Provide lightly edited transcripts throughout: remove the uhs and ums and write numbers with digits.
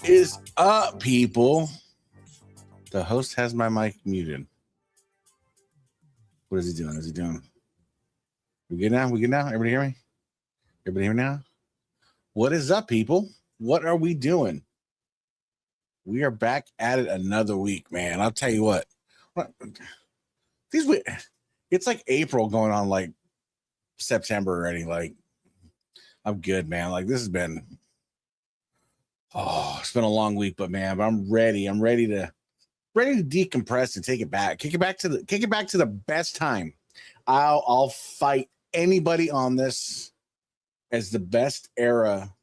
Is up, people? The host has my mic muted. What is he doing? We good now? Everybody hear me? Everybody hear me now? What is up, people? What are we doing? We are back at it another week, man. I'll tell you what. It's like April going on like September already. Like, I'm good, man. Like, this has been, it's been a long week, but man, I'm ready. I'm ready to decompress and take it back. Kick it back to the best time. I'll fight anybody on this as the best era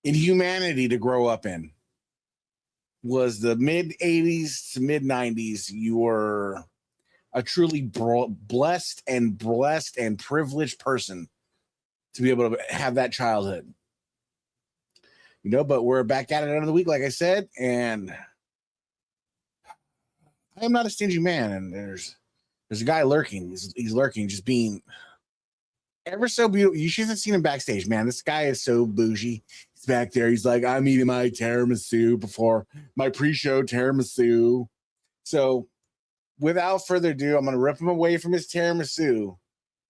in humanity to grow up in. Was the mid 80s to mid 90s. You were a truly blessed and privileged person to be able to have that childhood. You know, but we're back at it another week, like I said, and I am not a stingy man, and there's a guy lurking. He's lurking, just being ever so beautiful. You should have seen him backstage, man. This guy is so bougie. He's back there. He's like, I'm eating my tiramisu before my pre-show tiramisu. So without further ado, I'm going to rip him away from his tiramisu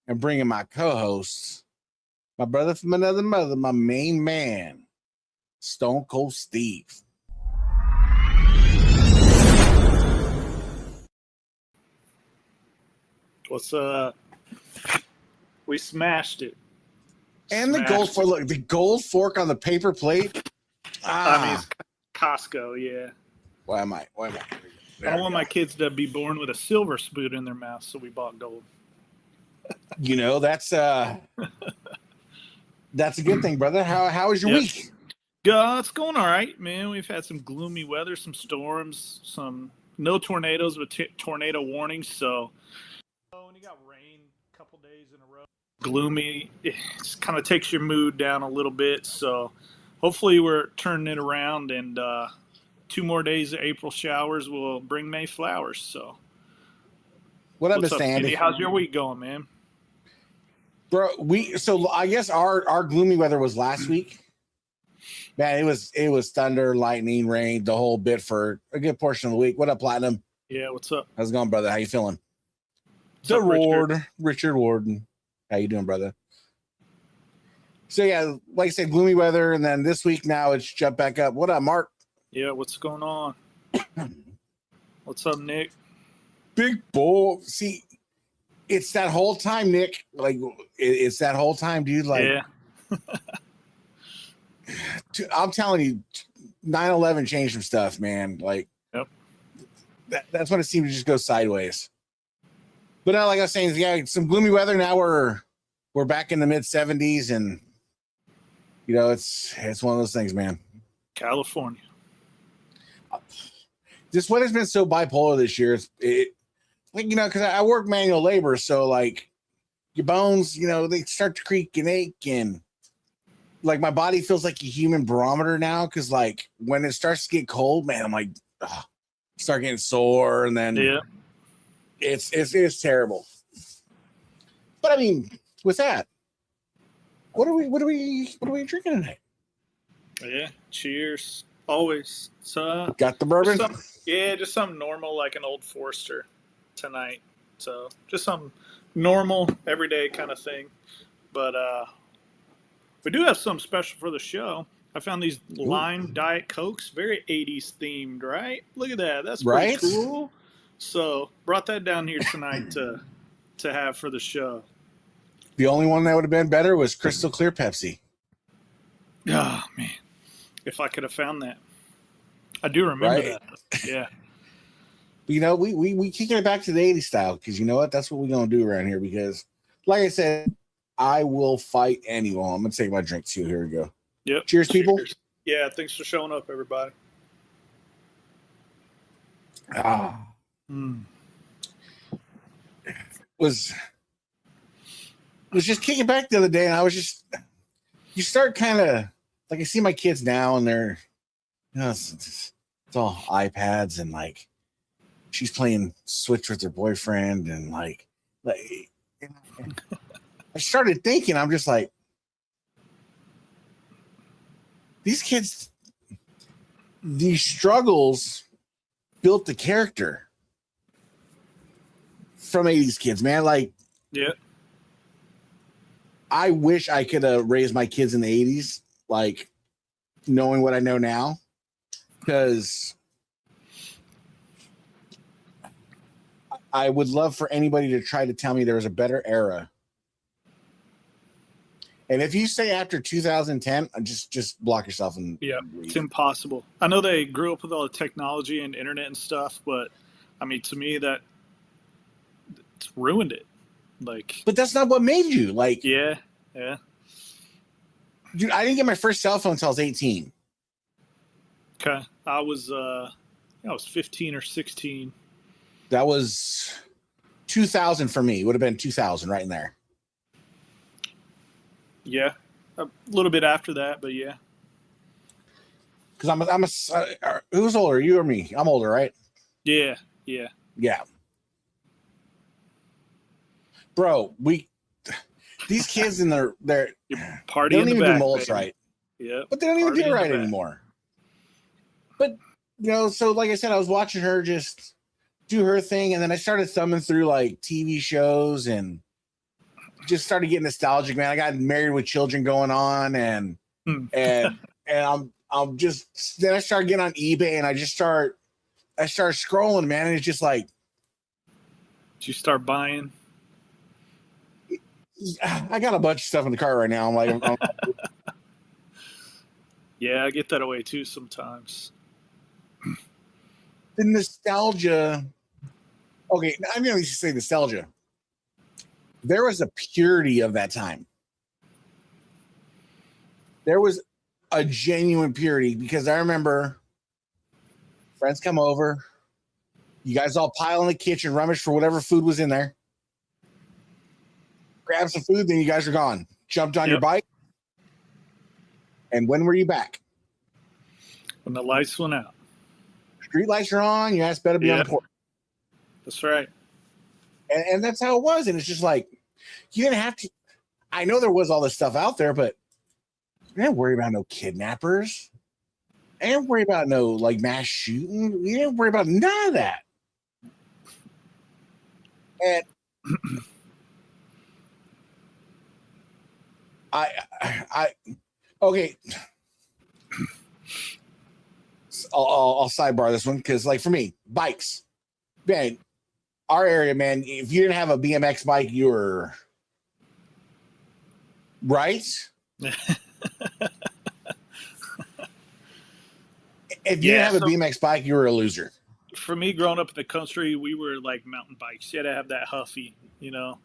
and bring in my co-host, my brother from another mother, my main man, Stone Cold Steve. What's up? We smashed it. And the gold fork, look, the gold fork on the paper plate. I mean, it's Costco, yeah. Why am I? I don't want my kids to be born with a silver spoon in their mouth, so we bought gold. You know, that's a good thing, brother. How was your week? It's going all right, man. We've had some gloomy weather, some storms, no tornadoes, but tornado warnings. So when you got rain a couple days in a row, gloomy, it kind of takes your mood down a little bit. So hopefully we're turning it around, and 2 more days of April showers will bring May flowers. So what's up, Andy? How's your week going, man? Bro, I guess our gloomy weather was last week. Man, it was thunder, lightning, rain, the whole bit for a good portion of the week. What up, Platinum? Yeah, what's up? How's it going, brother? How you feeling? Richard Warden. How you doing, brother? So yeah, like I said, gloomy weather, and then this week now it's jumped back up. What up, Mark? Yeah, what's going on? What's up, Nick? Big bull. See, it's that whole time, Nick. Like, it's that whole time, dude. Like, yeah. I'm telling you, 9/11 changed some stuff, man. Like, yep. That's when it seemed to just go sideways. But now, like I was saying, yeah, some gloomy weather. Now we're back in the mid 70s, and you know, it's one of those things, man. California. This weather's been so bipolar this year. It like, you know, because I work manual labor, so like your bones, you know, they start to creak and ache, and like my body feels like a human barometer now. Because like when it starts to get cold, man, I'm like, start getting sore, and then it's terrible. But I mean, with that, what are we drinking tonight? Yeah, cheers. Always. So Got the bourbon? Just something normal like an Old Forester tonight. So just some normal, everyday kind of thing. But we do have something special for the show. I found these lime Diet Cokes, very 80s themed, right? Look at that. That's pretty cool. So brought that down here tonight to have for the show. The only one that would have been better was Crystal Clear Pepsi. Oh, man. If I could have found that. I do remember that. Yeah. You know, we kick it back to the 80s style, because you know what? That's what we're going to do around here, because like I said, I will fight anyone. I'm going to take my drink too. Here we go. Yep. Cheers, people. Yeah, thanks for showing up, everybody. Was just kicking back the other day, and I was just, you start kind of like, I see my kids now, and they're, you know, it's all iPads, and like she's playing Switch with her boyfriend, and like I started thinking, I'm just like, these kids, these struggles built the character from 80s kids, man. Like, yeah, I wish I could have raised my kids in the 80s, like knowing what I know now, because I would love for anybody to try to tell me there was a better era. And if you say after 2010, just block yourself. And it's impossible. I know they grew up with all the technology and internet and stuff, but I mean, to me, that it's ruined it. Like, but that's not what made you. Like, yeah. Dude, I didn't get my first cell phone until I was 18. Okay, I was 15 or 16. That was 2000 for me. It would have been 2000 right in there. Yeah, a little bit after that, but yeah. Because who's older, you or me? I'm older, right? Yeah. Bro, these kids in their party, they don't even do mulch baby. right. Yeah, but they don't even do it right anymore. But you know, so like I said, I was watching her just do her thing, and then I started thumbing through like TV shows and just started getting nostalgic, man. I got Married with Children going on, and I'm just, then I started getting on eBay, and I started scrolling, man, and it's just like, did you start buying? I got a bunch of stuff in the car right now. I'm like, yeah, I get that away too sometimes. The nostalgia. Okay, I'm going to say nostalgia. There was a purity of that time. There was a genuine purity, because I remember friends come over, you guys all pile in the kitchen, rummage for whatever food was in there, grab some food, then you guys are gone. Jumped on your bike. And when were you back? When the lights went out. Street lights are on, your ass better be on the porch. That's right. And that's how it was. And it's just like, you didn't have to. I know there was all this stuff out there, but you didn't worry about no kidnappers. I didn't worry about no like mass shooting. You didn't worry about none of that. And I okay. I'll sidebar this one, because like for me, bikes, man, our area, man, if you didn't have a BMX bike, you were right. If you didn't have a BMX bike, you were a loser. for me, growing up in the country, we were like mountain bikes. You had to have that Huffy, you know.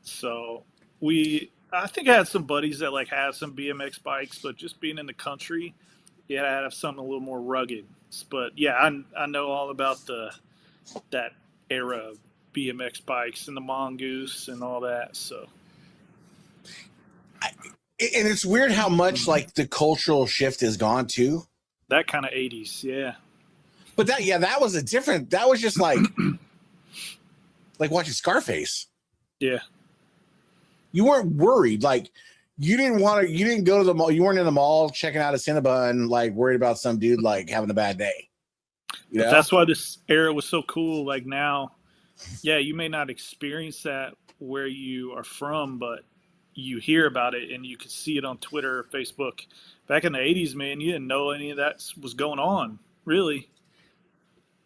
So I think I had some buddies that like had some BMX bikes, but just being in the country, you had to have something a little more rugged. But yeah, I know all about that era of BMX bikes and the Mongoose and all that. So, and it's weird how much like the cultural shift has gone too. That kind of 80s, yeah. But that was that was just like watching Scarface. Yeah. You weren't worried. Like you didn't go to the mall. You weren't in the mall checking out a Cinnabon and like worried about some dude like having a bad day. You know? That's why this era was so cool. Like now, yeah, you may not experience that where you are from, but you hear about it and you could see it on Twitter or Facebook. Back in the 80s, man, you didn't know any of that was going on, really.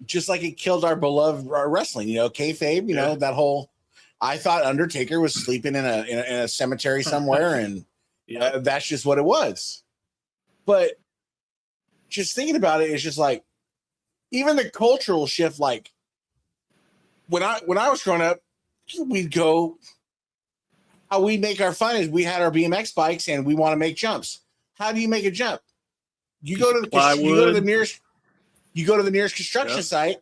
Just like it killed our beloved wrestling, kayfabe, know, that whole, I thought Undertaker was sleeping in a cemetery somewhere and that's just what it was. But just thinking about it, it's just like, even the cultural shift, like when I was growing up, we'd go, how we make our fun is we had our BMX bikes and we want to make jumps. How do you make a jump? You go to the nearest construction site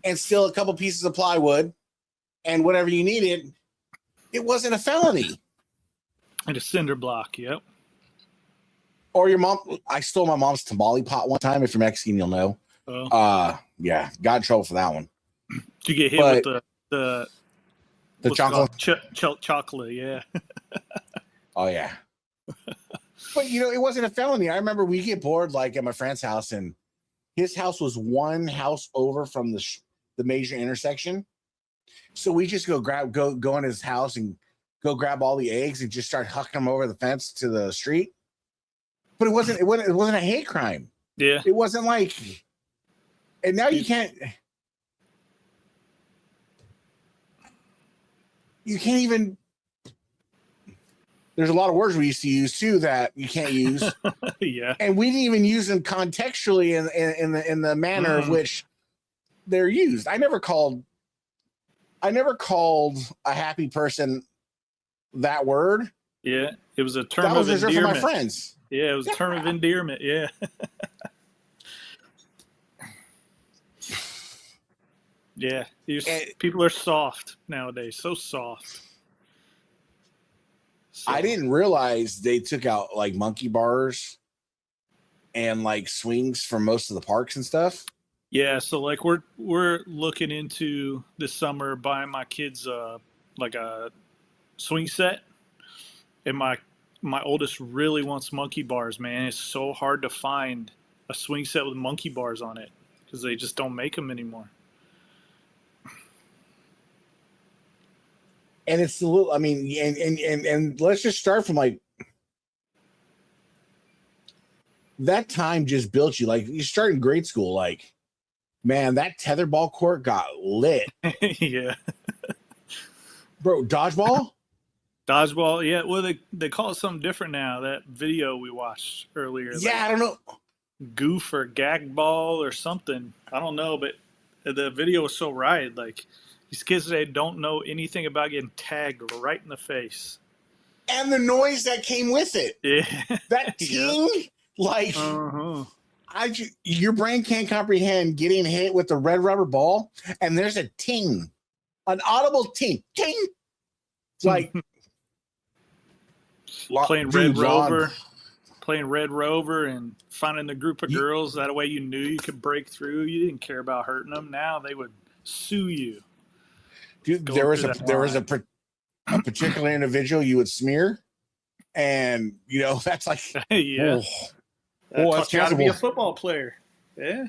and steal a couple pieces of plywood and whatever you needed. It wasn't a felony. And a cinder block, yep. Or your mom. I stole my mom's tamale pot one time. If you're Mexican, you'll know. Oh. Yeah, got in trouble for that one. Did you get hit with the chocolate? Chocolate, yeah. Oh yeah. But it wasn't a felony. I remember we get bored like at my friend's house, and his house was one house over from the major intersection. So we just go in his house and go grab all the eggs and just start hucking them over the fence to the street. But it wasn't a hate crime. Yeah. It wasn't like, and now you can't even. There's a lot of words we used to use too that you can't use. Yeah. And we didn't even use them contextually in the manner of which they're used. I never called a happy person that word. Yeah. It was a term that was of reserved endearment. For my friends. Yeah, it was a term of endearment. Yeah. Yeah. People are soft nowadays. So soft. So. I didn't realize they took out like monkey bars and like swings from most of the parks and stuff. Yeah, so like we're looking into this summer buying my kids like a swing set, and my oldest really wants monkey bars. Man, it's so hard to find a swing set with monkey bars on it because they just don't make them anymore. And it's a little, I mean, and let's just start from like that time just built you. Like you start in grade school, like, man, that tetherball court got lit. Yeah. Bro, dodgeball? Dodgeball, yeah. Well, they call it something different now. That video we watched earlier. Yeah, like I don't know. Goof or gag ball or something. I don't know, but the video was so right. Like, these kids today don't know anything about getting tagged right in the face. And the noise that came with it. Yeah. That ting, like, your brain can't comprehend getting hit with the red rubber ball, and there's a ting, an audible ting, ting. It's like playing Red Rover and finding the group of girls. That way you knew you could break through. You didn't care about hurting them. Now they would sue you. Dude, there was a particular individual you would smear, and that's like yeah. That's got to be a football player. Yeah.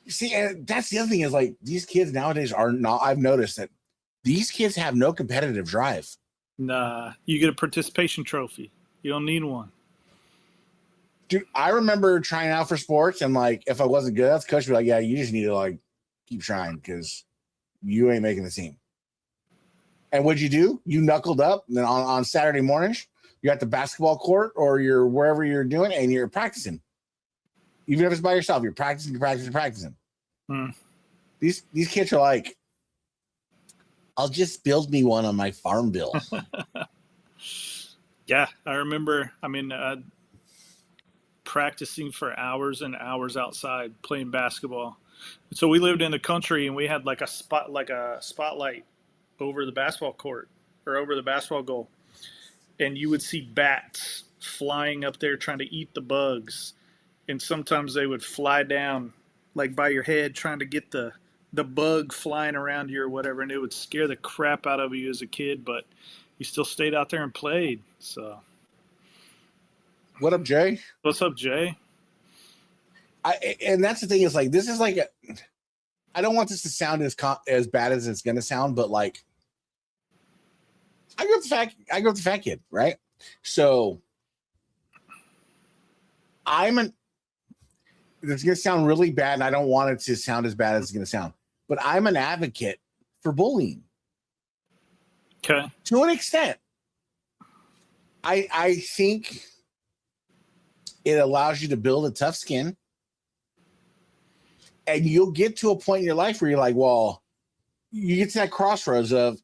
You see, and that's the other thing is like these kids nowadays are not. I've noticed that these kids have no competitive drive. Nah, you get a participation trophy. You don't need one. Dude, I remember trying out for sports, and like if I wasn't good, the coach would be like, "Yeah, you just need to like keep trying because you ain't making the team." And what'd you do? You knuckled up, and then on Saturday mornings, you're at the basketball court or you're wherever you're doing, and you're practicing. Even if it's by yourself, you're practicing. Mm. These kids are like, I'll just build me one on my farm bill. Yeah, I remember. I mean, practicing for hours and hours outside playing basketball. So we lived in the country, and we had like a spotlight over the basketball court or over the basketball goal, and you would see bats flying up there trying to eat the bugs, and sometimes they would fly down like by your head trying to get the bug flying around you or whatever, and it would scare the crap out of you as a kid, but you still stayed out there and played. So What up, Jay? what's up, Jay? And that's the thing is like, this is like I don't want this to sound as bad as it's gonna sound, but like I grew up the fat kid, right? So it's gonna sound really bad, and I don't want it to sound as bad as it's gonna sound, but I'm an advocate for bullying. Okay. To an extent. I think it allows you to build a tough skin. And you'll get to a point in your life where you're like, well, you get to that crossroads of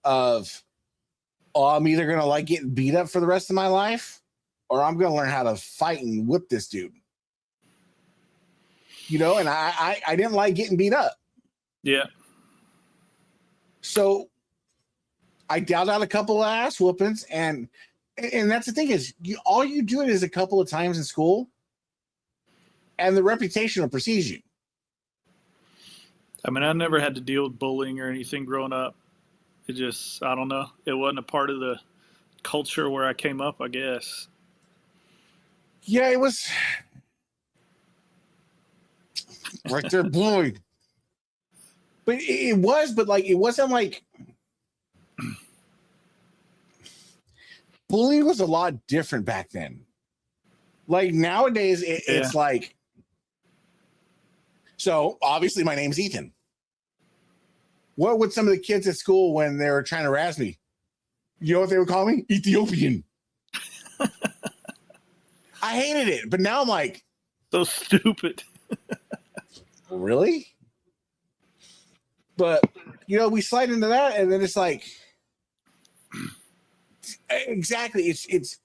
I'm either going to like getting beat up for the rest of my life, or I'm going to learn how to fight and whip this dude. You know, and I didn't like getting beat up. Yeah. So I dealt out a couple of ass whoopings, and that's the thing is, all you do it is a couple of times in school, and the reputation will precede you. I mean, I never had to deal with bullying or anything growing up. It just, I don't know. It wasn't a part of the culture where I came up, I guess. Yeah, it was right there, boy. But it was, but like, it wasn't like bullying was a lot different back then. Like nowadays, it's like, so obviously my name's Ethan. What would some of the kids at school when they were trying to razz me? You know what they would call me? Ethiopian. I hated it, but now I'm like, so stupid. Really? But you know, we slide into that, and then it's like, exactly. It's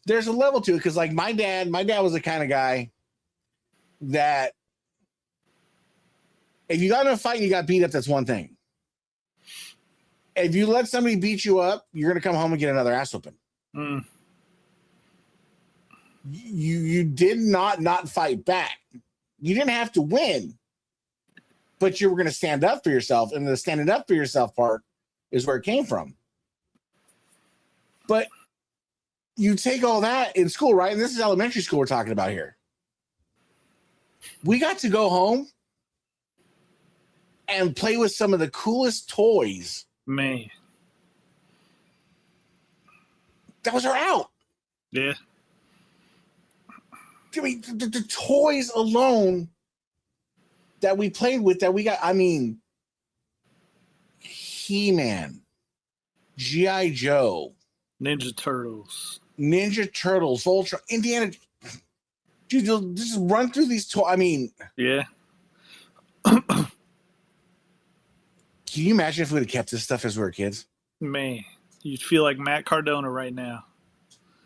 there's a level to it because, like, my dad was the kind of guy that if you got in a fight and you got beat up, that's one thing. If you let somebody beat you up, you're gonna come home and get another ass whooping. Mm. You did not fight back. You didn't have to win, but you were going to stand up for yourself, and the standing up for yourself part is where it came from. But you take all that in school, right? And this is elementary school we're talking about here. We got to go home and play with some of the coolest toys. Man. Those are out. Yeah. I mean, the toys alone that we played with, that we got, I mean, He-Man, G.I. Joe, Ninja Turtles, Voltron, Indiana. Dude, just run through these toys. I mean, yeah. Can you imagine if we would have kept this stuff as we were kids? Man, you'd feel like Matt Cardona right now.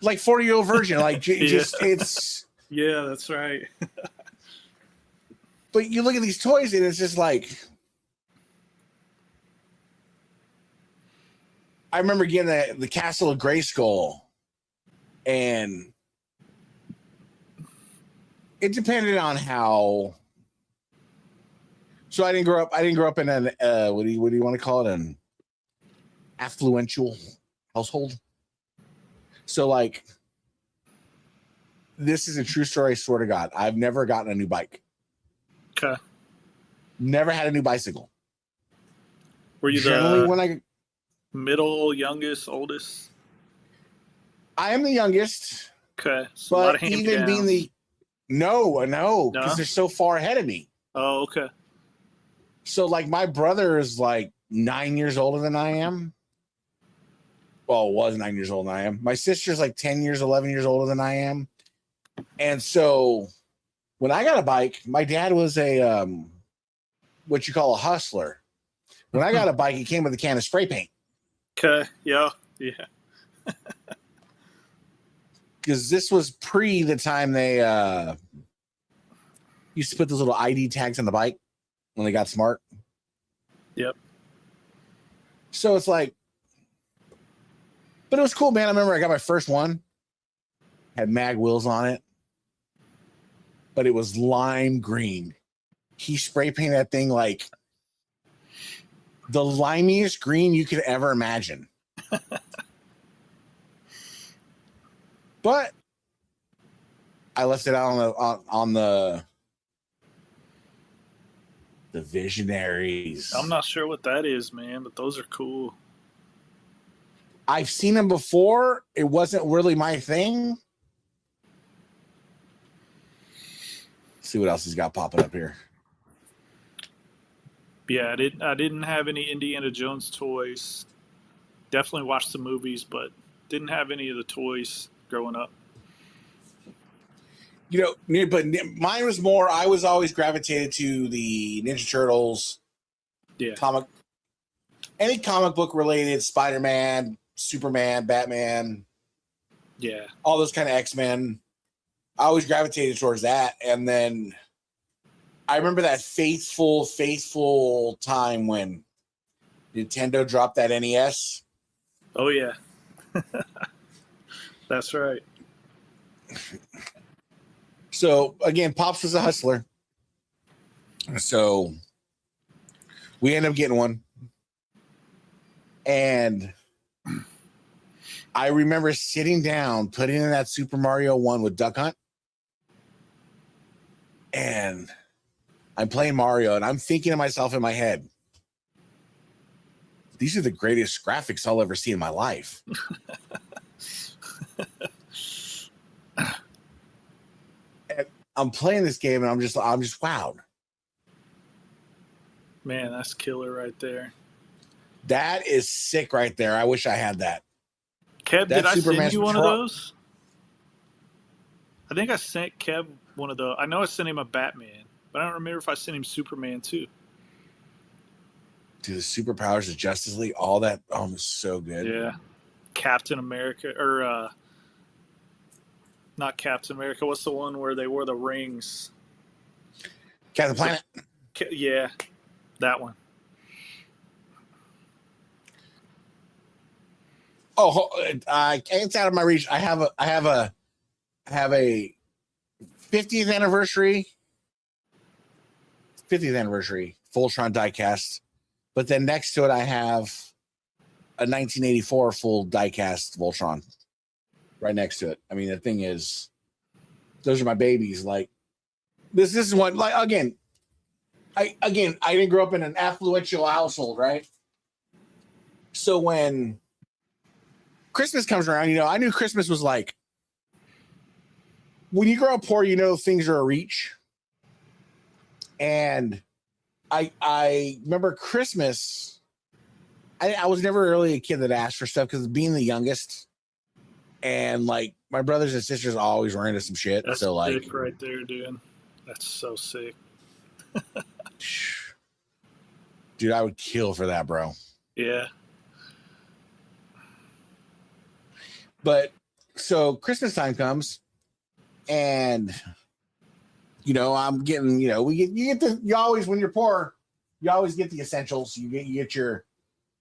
Like 40-year-old virgin. Like, just, it's... Yeah, that's right. But you look at these toys, and it's just like... I remember getting the Castle of Grayskull, and it depended on how... So I didn't grow up in an what do you want to call it, an affluential household. So like, this is a true story. I swear to God, I've never gotten a new bike. Okay. Never had a new bicycle. Were you generally when I middle, youngest, oldest? I am the youngest. Okay. So a lot of even being the no, because they're so far ahead of me. Oh, okay. So like my brother is like 9 years older than I am. Well, was 9 years older than I am. My sister's like 10 years, 11 years older than I am. And so When I got a bike, my dad was a what you call a hustler. When I got a bike, it came with a can of spray paint. Okay. Yeah. Because this was pre the time they used to put those little ID tags on the bike when they got smart. Yep. So it's like, but it was cool, man. I remember I got my first one, had mag wheels on it, but it was lime green. He spray painted that thing like the limiest green you could ever imagine. But I left it out on the Visionaries. I'm not sure what that is, man, but those are cool. I've seen them before. It wasn't really my thing. Let's see what else he's got popping up here. Yeah, I didn't have any Indiana Jones toys. Definitely watched the movies, but didn't have any of the toys growing up. You know, but mine was more, I was always gravitated to the Ninja Turtles, comic, any comic book related, Spider-Man, Superman, Batman, all those kind of X-Men. I always gravitated towards that. And then I remember that faithful time when Nintendo dropped that NES. Oh, yeah. That's right. So, again, Pops was a hustler. So, we ended up getting one. And I remember sitting down, putting in that Super Mario 1 with Duck Hunt. And I'm playing Mario, and I'm thinking to myself in my head, these are the greatest graphics I'll ever see in my life. And I'm playing this game, and I'm just wowed. Man, that's killer right there. That is sick right there. I wish I had that. Kev, did I send you one Pro- of those? I think I sent Kev one of those. I know I sent him a Batman, but I don't remember if I sent him Superman too. Dude, the superpowers of Justice League, all that, it's so good. Yeah. Captain America, or not Captain America. What's the one where they wore the rings? Captain Planet. Yeah, that one. Oh, it's out of my reach. I have a 50th anniversary Voltron diecast, but then next to it I have a 1984 full diecast Voltron right next to it. I mean, the thing is, those are my babies. Like this is what, like, I didn't grow up in an affluential household, right? So when Christmas comes around, I knew Christmas was like, when you grow up poor, things are a reach. And I remember Christmas, I was never really a kid that asked for stuff because being the youngest, and like my brothers and sisters always were into some shit. That's so like sick right there, dude. That's so sick. Dude, I would kill for that, bro. Yeah. But so Christmas time comes, and I'm getting, you always, when you're poor, you always get the essentials. You get your,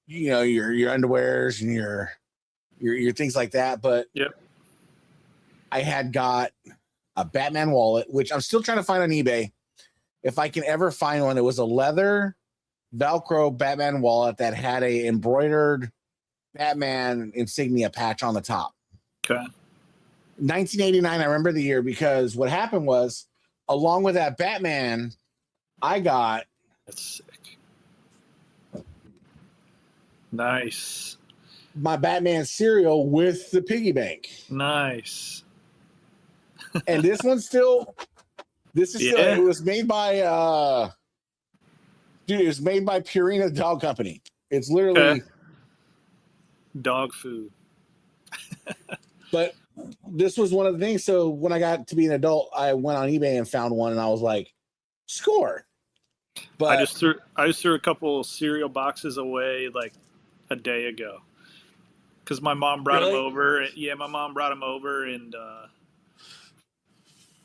your underwears and your things like that. But yep. I had got a Batman wallet, which I'm still trying to find on eBay. If I can ever find one, it was a leather Velcro Batman wallet that had a embroidered Batman insignia patch on the top. Okay. 1989, I remember the year because what happened was, along with that Batman, I got... That's sick. Nice. My Batman cereal with the piggy bank. Nice. And this one's still... This is still... It was made by... Dude, it was made by Purina Dog Company. It's literally... Dog food. But this was one of the things. So when I got to be an adult, I went on eBay and found one, and I was like, score. But I just threw a couple cereal boxes away like a day ago because my mom brought them over. Yeah, my mom brought them over, and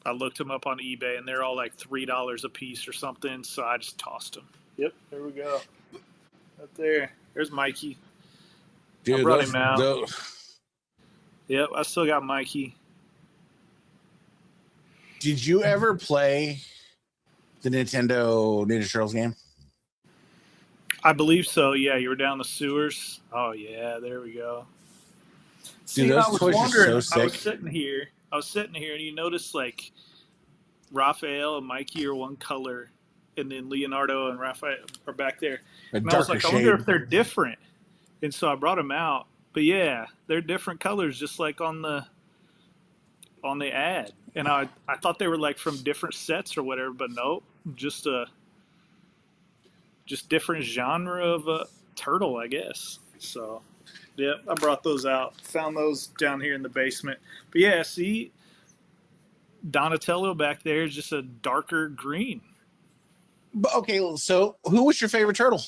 I looked them up on eBay, and they're all like $3 a piece or something. So I just tossed them. Yep, there we go. Right there. There's Mikey. dude, I brought him out. Yep, I still got Mikey. Did you ever play the Nintendo Ninja Turtles game? I believe so. Yeah, you were down the sewers. Oh yeah, there we go. Dude, those toys are so sick. I was sitting here, and you notice like Raphael and Mikey are one color, and then Leonardo and Raphael are back there. And I was like, I wonder if they're different. And so I brought them out. But yeah, they're different colors, just like on the ad. And I thought they were like from different sets or whatever, but nope, just different genre of turtle, I guess. So, yeah, I brought those out. Found those down here in the basement. But yeah, see, Donatello back there is just a darker green. But okay, so who was your favorite turtle?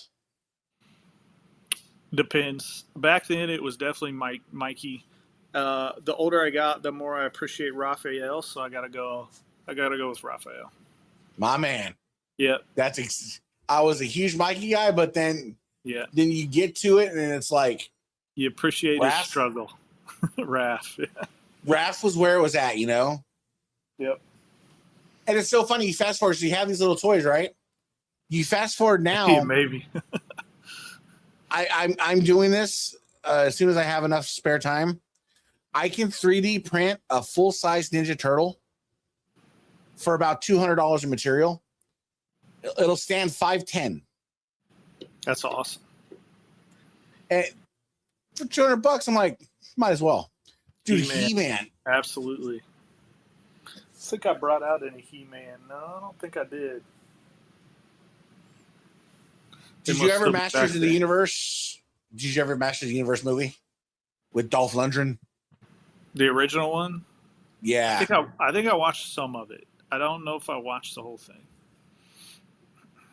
Depends. Back then, it was definitely Mikey. The older I got, the more I appreciate Raphael. So I gotta go with Raphael. My man. Yep. I was a huge Mikey guy, but then you get to it, and it's like you appreciate his struggle. Raph. Yeah. Raph was where it was at, you know. Yep. And it's so funny. You fast forward, so you have these little toys, right? You fast forward now. Yeah, maybe. I'm doing this as soon as I have enough spare time. I can 3D print a full size Ninja Turtle for about $200 in material. It'll stand 5'10". That's awesome. And for $200, I'm like, might as well. Dude, He-Man. Absolutely. I think I brought out any He-Man. No, I don't think I did. Did you ever Masters of the Universe? Did you ever Masters of the Universe movie with Dolph Lundgren? The original one? Yeah. I think I watched some of it. I don't know if I watched the whole thing.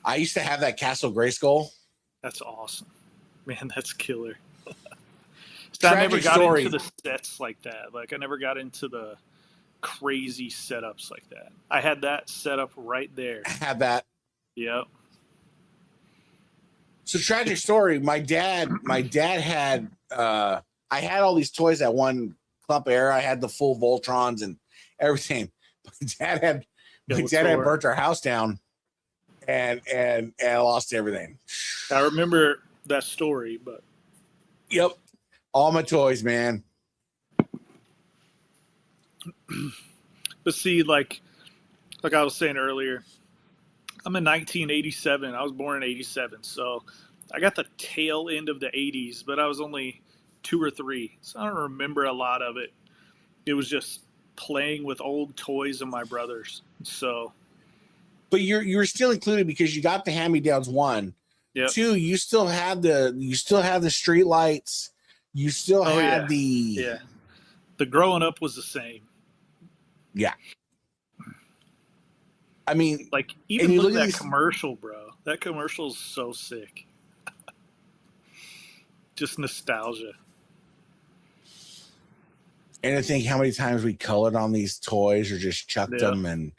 I used to have that Castle Grayskull. That's awesome. Man, that's killer. So I never got into the sets like that. Like, I never got into the crazy setups like that. I had that set up right there. I had that. Yep. So tragic story. My dad had I had all these toys at one clump era. I had the full Voltrons and everything. My dad had burnt our house down and I lost everything. I remember that story, but yep. All my toys, man. But see, like I was saying earlier, I'm in 1987. I was born in 87, so I got the tail end of the 80s, but I was only 2 or 3, so I don't remember a lot of it. It was just playing with old toys of my brothers. So, but you're still included because you got the hand-me-downs. 1, yep. 2. You still have the street lights. You still had the growing up was the same. Yeah. I mean, like, even look at that commercial, bro. That commercial is so sick. Just nostalgia. And I think how many times we colored on these toys or just chucked them, and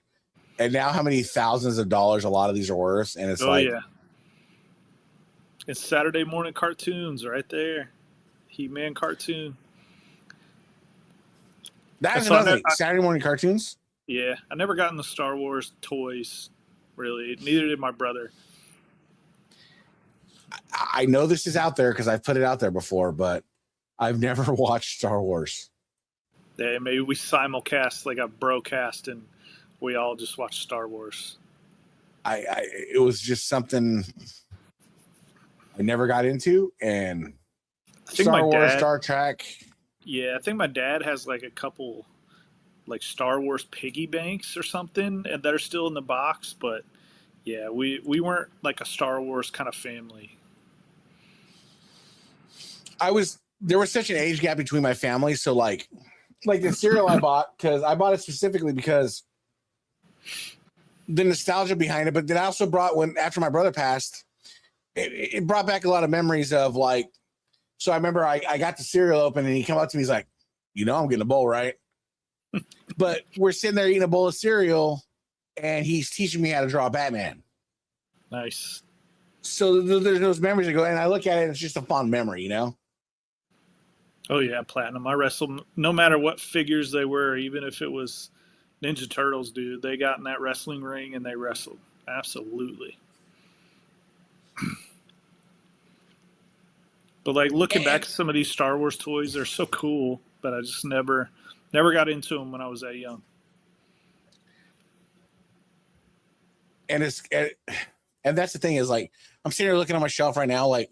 now how many thousands of dollars a lot of these are worth. And it's it's Saturday morning cartoons right there. He-Man cartoon. That's another thing. Saturday morning cartoons. Yeah, I never got into Star Wars toys, really. Neither did my brother. I know this is out there because I've put it out there before, but I've never watched Star Wars. Yeah, maybe we simulcast like a Brocast, and we all just watch Star Wars. It was just something I never got into, and Star Wars, Star Trek. Yeah, I think my dad has like a couple like Star Wars piggy banks or something, and that are still in the box. But yeah, we weren't like a Star Wars kind of family. There was such an age gap between my family, so like like the cereal I bought, because I bought it specifically because the nostalgia behind it. But then I also brought when after my brother passed, it brought back a lot of memories of like. So I remember I got the cereal open and he came up to me. He's like, I'm getting a bowl, right? But we're sitting there eating a bowl of cereal and he's teaching me how to draw Batman. Nice. So there's those memories that go, and I look at it, and it's just a fond memory, Oh yeah, Platinum. I wrestled no matter what figures they were, even if it was Ninja Turtles, dude. They got in that wrestling ring and they wrestled. Absolutely. But like looking back at some of these Star Wars toys, they're so cool, but I just never got into them when I was that young. And that's the thing is like I'm sitting here looking on my shelf right now, like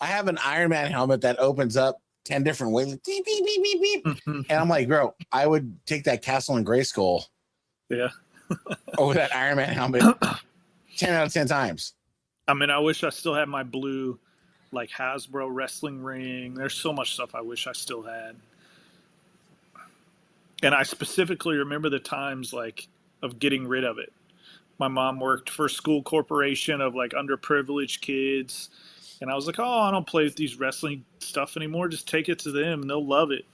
I have an Iron Man helmet that opens up 10 different ways, beep, beep, beep, beep, beep. And I'm like, bro, I would take that Castle and Grayskull, over that Iron Man helmet 10 out of 10 times. I mean, I wish I still had my blue, like Hasbro wrestling ring. There's so much stuff I wish I still had. And I specifically remember the times like of getting rid of it. My mom worked for a school corporation of like underprivileged kids. And I was like, I don't play with these wrestling stuff anymore. Just take it to them and they'll love it.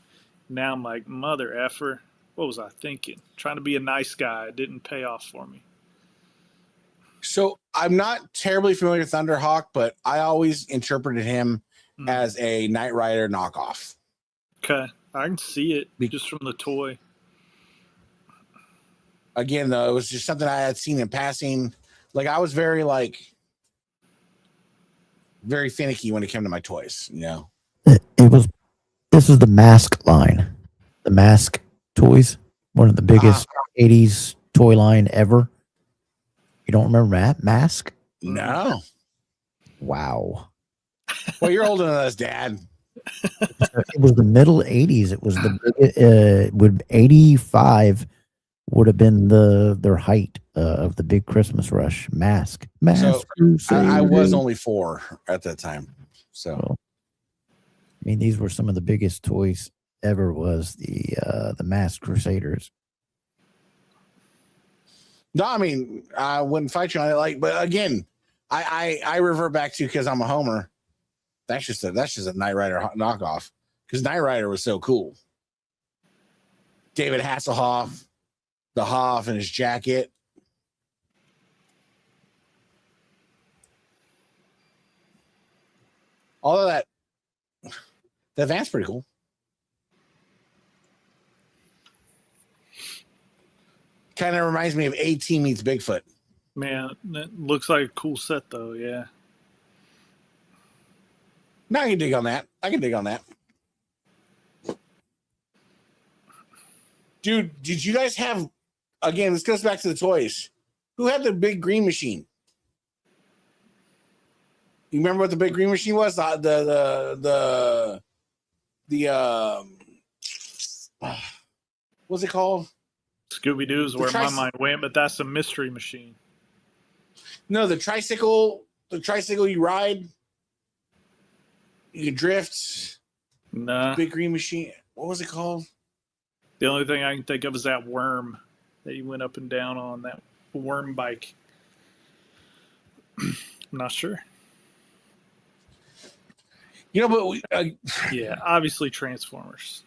Now I'm like, mother effer. What was I thinking? Trying to be a nice guy. It didn't pay off for me. So I'm not terribly familiar with Thunderhawk, but I always interpreted him as a Knight Rider knockoff. Okay. I can see it just from the toy. Again, though, it was just something I had seen in passing. Like I was very finicky when it came to my toys, This is the Mask line. The Mask toys. One of the biggest 80s toy line ever. You don't remember that? Mask? No. Wow. Well, you're older than us, Dad. It was the middle 80s. It was the 85 would have been their height of the big Christmas rush. Mask. So I was only 4 at that time. So I mean, these were some of the biggest toys ever. Was the Masked Crusaders. No, I mean, I wouldn't fight you on it. But again, I revert back to because I'm a homer. That's just a Knight Rider knockoff because Knight Rider was so cool. David Hasselhoff, the Hoff and his jacket. All of that. That van's pretty cool. Kind of reminds me of A-Team meets Bigfoot. Man, that looks like a cool set, though. Yeah. No, I can dig on that. Dude, did you guys have, again, this goes back to the toys. Who had the big green machine? You remember what the big green machine was? What's it called? Scooby-Doo is where my mind went, but that's a mystery machine. No, the tricycle you ride, you can drift. Nah. Big green machine. What was it called? The only thing I can think of is that worm that you went up and down on, that worm bike. I'm not sure. But yeah, obviously Transformers.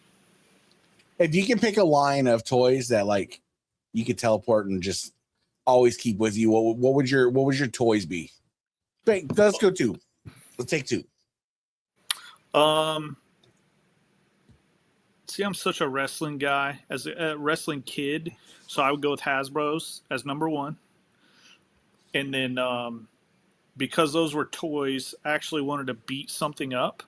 If you can pick a line of toys that like you could teleport and just always keep with you, what would your toys be? Let's go 2. Let's take 2. See, I'm such a wrestling guy, as a wrestling kid, so I would go with Hasbro's as number 1. And then because those were toys, I actually wanted to beat something up.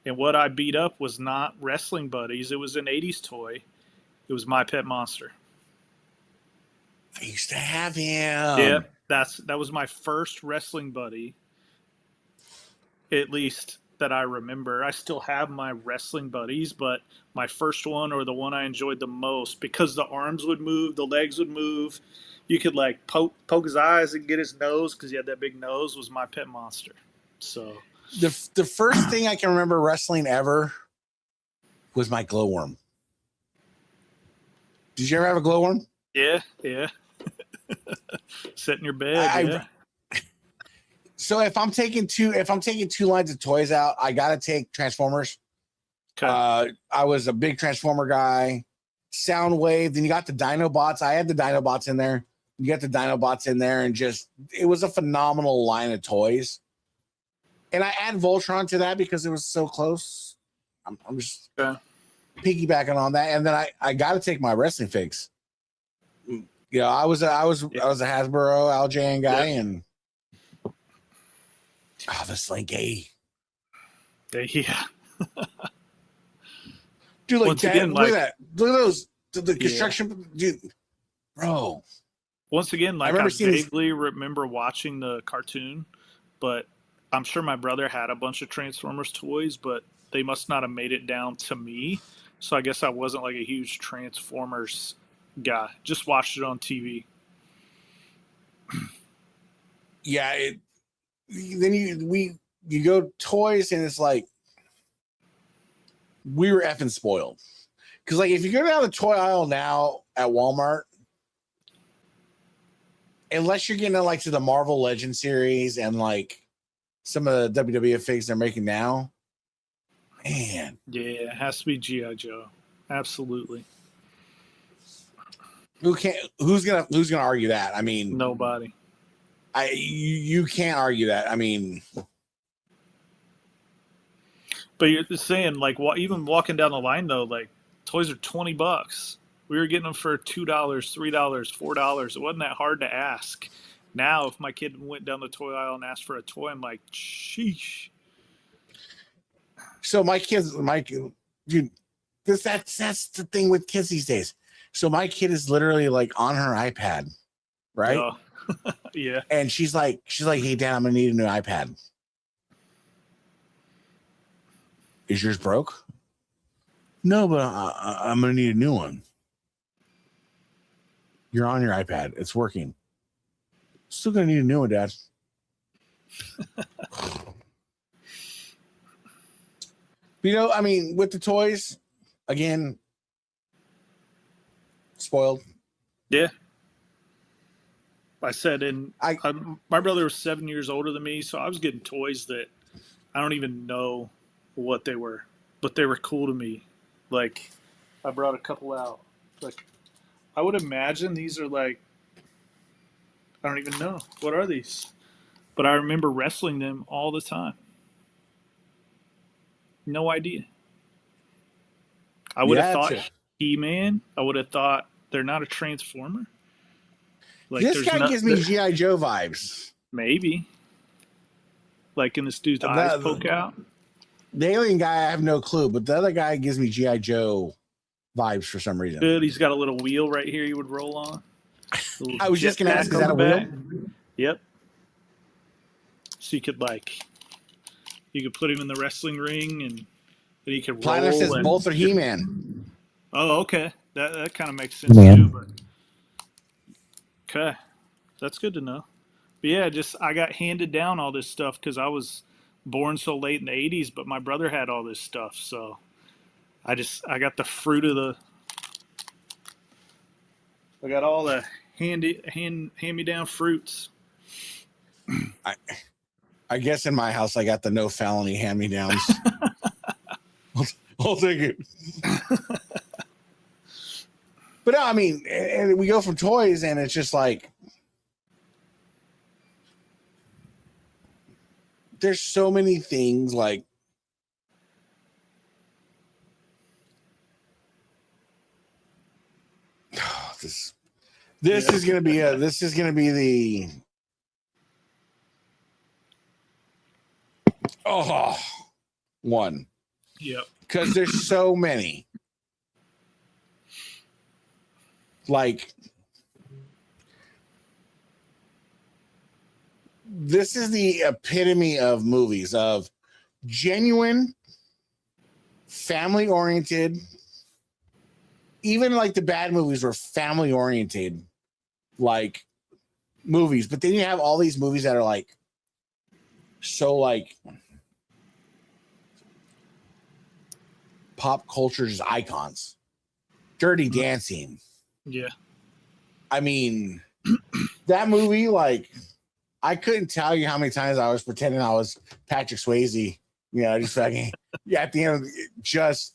And what I beat up was not Wrestling Buddies. It was an 80s toy. It was My Pet Monster. I used to have him. Yeah, that was my first Wrestling Buddy, at least that I remember. I still have my Wrestling Buddies, but my first one, or the one I enjoyed the most, because the arms would move, the legs would move. You could like poke his eyes and get his nose because he had that big nose, was My Pet Monster. So the first thing I can remember wrestling ever was my glowworm. Did you ever have a glowworm? Yeah. Sit in your bed. Yeah. So if I'm taking two lines of toys out, I gotta take Transformers. Okay. I was a big Transformer guy. Soundwave. Then you got the Dinobots. I had the Dinobots in there. You got the Dinobots in there, and just it was a phenomenal line of toys. And I add Voltron to that because it was so close. I'm just piggybacking on that, and then I got to take my wrestling figs. You know, I was a Hasbro Al Jan guy, and the Slinky. Yeah. Dude, like Once that, again, look like- at that. Look at those. The construction, dude, bro. Once again, like remember I seeing this- vaguely remember watching the cartoon, but I'm sure my brother had a bunch of Transformers toys, but they must not have made it down to me. So I guess I wasn't like a huge Transformers guy. Just watched it on TV. Yeah, then you go toys, and it's like we were effing spoiled. Because like if you go down the toy aisle now at Walmart, unless you're getting like to the Marvel Legend series and like some of the WWF figs they're making now, man. Yeah, it has to be G.I. Joe. Absolutely. Who's gonna argue that? I mean, Nobody. You can't argue that. I mean, but you're just saying, like, even walking down the line though, like toys are $20. We were getting them for $2, $3, $4. It wasn't that hard to ask. Now, if my kid went down the toy aisle and asked for a toy, I'm like, sheesh. so dude, that's the thing with kids these days. So my kid is literally like on her iPad, right? Oh. Yeah. And she's like, hey, Dad, I'm gonna need a new iPad. Is yours broke? No, but I'm gonna need a new one. You're on your iPad. It's working. Still gonna need a new one, Dad. You know, I mean, with the toys, again, spoiled. Yeah. I said, my brother was 7 years older than me, so I was getting toys that I don't even know what they were, but they were cool to me. Like, I brought a couple out. Like, I would imagine these are like, I don't even know. What are these? But I remember wrestling them all the time. No idea. I would have thought He-Man. I would have thought they're not a Transformer. Like, this guy gives me G.I. Joe vibes. Maybe. Like, in this dude's eyes poke out. The alien guy, I have no clue, but the other guy gives me G.I. Joe vibes for some reason. Good. He's got a little wheel right here you would roll on. I was just going to ask, is that a wheel? Yep. So you could put him in the wrestling ring, and then he could roll. Platter says both are He-Man. Oh, okay. That kind of makes sense too. But okay, that's good to know. But yeah, I got handed down all this stuff because I was born so late in the 80s, but my brother had all this stuff, so I got the fruit of I got all the hand-me-down fruits. I guess in my house I got the no felony hand-me-downs. I'll take it. But no, I mean, and we go from toys, and it's just like there's so many things like this is gonna be the one. Yep. Because there's so many. Like, this is the epitome of movies, of genuine, family-oriented. Even like the bad movies were family-oriented, like movies. But then you have all these movies that are like so like pop culture's icons. Dirty Dancing. Yeah. I mean, that movie, like, I couldn't tell you how many times I was pretending I was Patrick Swayze. You know, just fucking, yeah, at the end of it, just.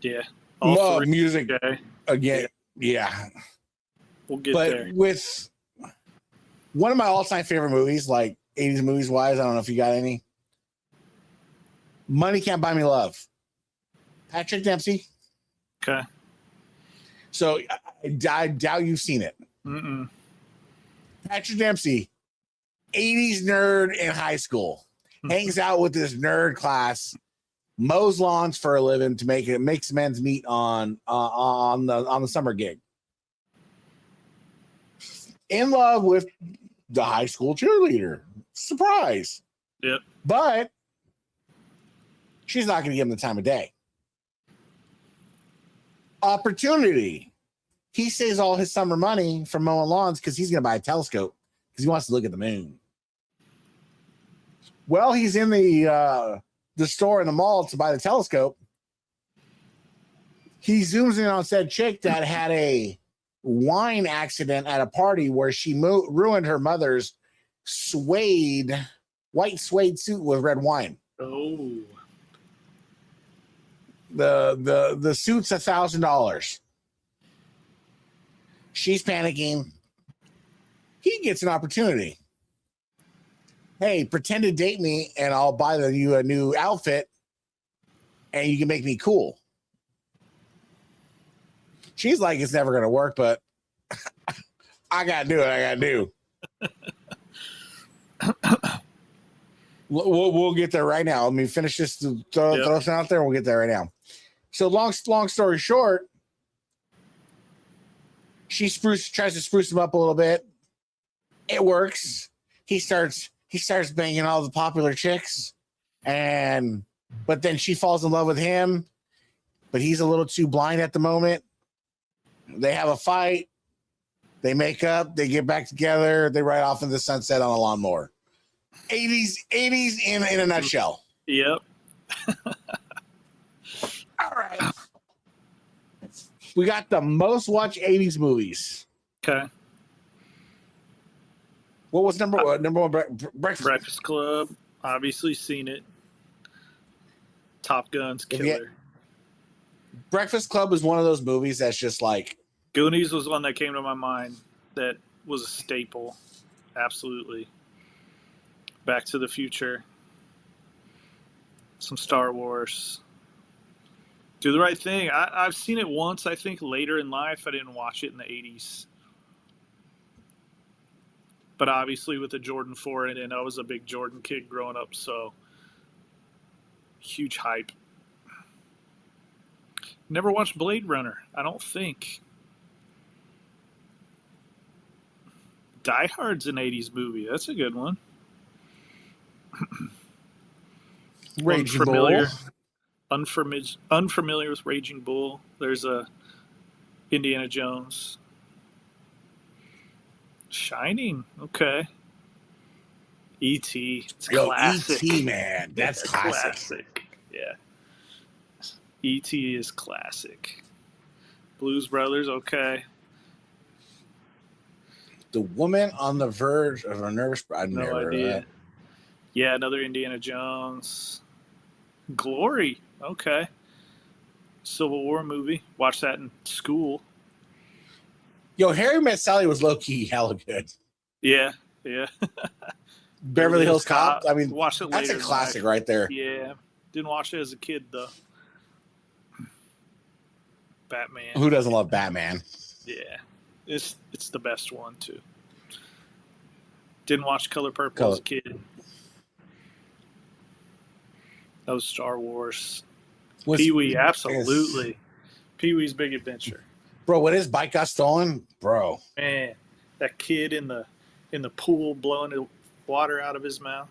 Yeah. Love music okay. again. Yeah. We'll get but there. With one of my all-time favorite movies, like 80s movies wise, I don't know if you got any. Money Can't Buy Me Love. Patrick Dempsey. Okay. So I doubt you've seen it. Mm-mm. Patrick Dempsey, 80s nerd in high school, hangs out with this nerd class, mows lawns for a living to makes men's meet on the summer gig. In love with the high school cheerleader. Surprise. Yep. But she's not going to give him the time of day. Opportunity. He saves all his summer money from mowing lawns because he's going to buy a telescope because he wants to look at the moon. Well, he's in the store in the mall to buy the telescope. He zooms in on said chick that had a wine accident at a party where she ruined her mother's white suede suit with red wine. Oh. The suit's $1,000. She's panicking. He gets an opportunity. Hey, pretend to date me and I'll buy you a new outfit and you can make me cool. She's like, it's never going to work, but I got to do it. I got to do. We'll get there right now. Let me finish this. Throw something out there and we'll get there right now. So long story short, she tries to spruce him up a little bit. It works. He starts banging all the popular chicks, but then she falls in love with him, but he's a little too blind at the moment. They have a fight. They make up. They get back together. They ride off into the sunset on a lawnmower. 80s in a nutshell. Yep. All right. We got the most watched 80s movies. Okay. What was number one? Breakfast Club. Obviously seen it. Top Gun's killer. Breakfast Club is one of those movies that's just like. Goonies was one that came to my mind that was a staple. Absolutely. Back to the Future. Some Star Wars. Do the Right Thing. I've seen it once, I think, later in life. I didn't watch it in the 80s. But obviously with the Jordan 4 in it, I was a big Jordan kid growing up, so huge hype. Never watched Blade Runner, I don't think. Die Hard's an 80s movie. That's a good one. Raging Bull. Unfamiliar with Raging Bull. There's a Indiana Jones. Shining. Okay. E.T. It's classic. E.T., man. That's classic. Yeah. E.T. is classic. Blues Brothers. Okay. The Woman on the Verge of a Nervous... I've never heard of that. Yeah, another Indiana Jones. Glory. Okay. Civil War movie. Watched that in school. Yo, Harry Met Sally was low-key hella good. Yeah. Beverly Hills Cop. I mean, watched it that's later a classic right there. Yeah. Didn't watch it as a kid, though. Batman. Who doesn't love Batman? Yeah. It's the best one, too. Didn't watch Color Purple as a kid. That was Star Wars. Pee-wee, absolutely. Pee-wee's Big Adventure. Bro, when his bike got stolen, bro. Man, that kid in the pool blowing the water out of his mouth.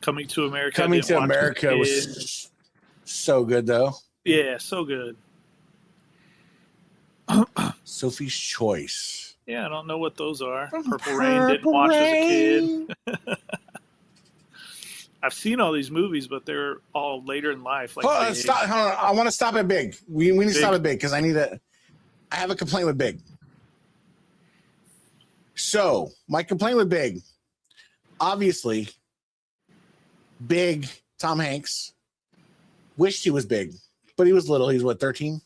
Coming to America. Coming to America was so good, though. Yeah, so good. Sophie's Choice. Yeah, I don't know what those are. Purple Rain, didn't watch as a kid. I've seen all these movies, but they're all later in life. Like, Hold on, stop. Hold on. I want to stop at Big. We need to stop at Big because I have a complaint with Big. So my complaint with Big, obviously, Big Tom Hanks wished he was big, but he was little. He's what, 13?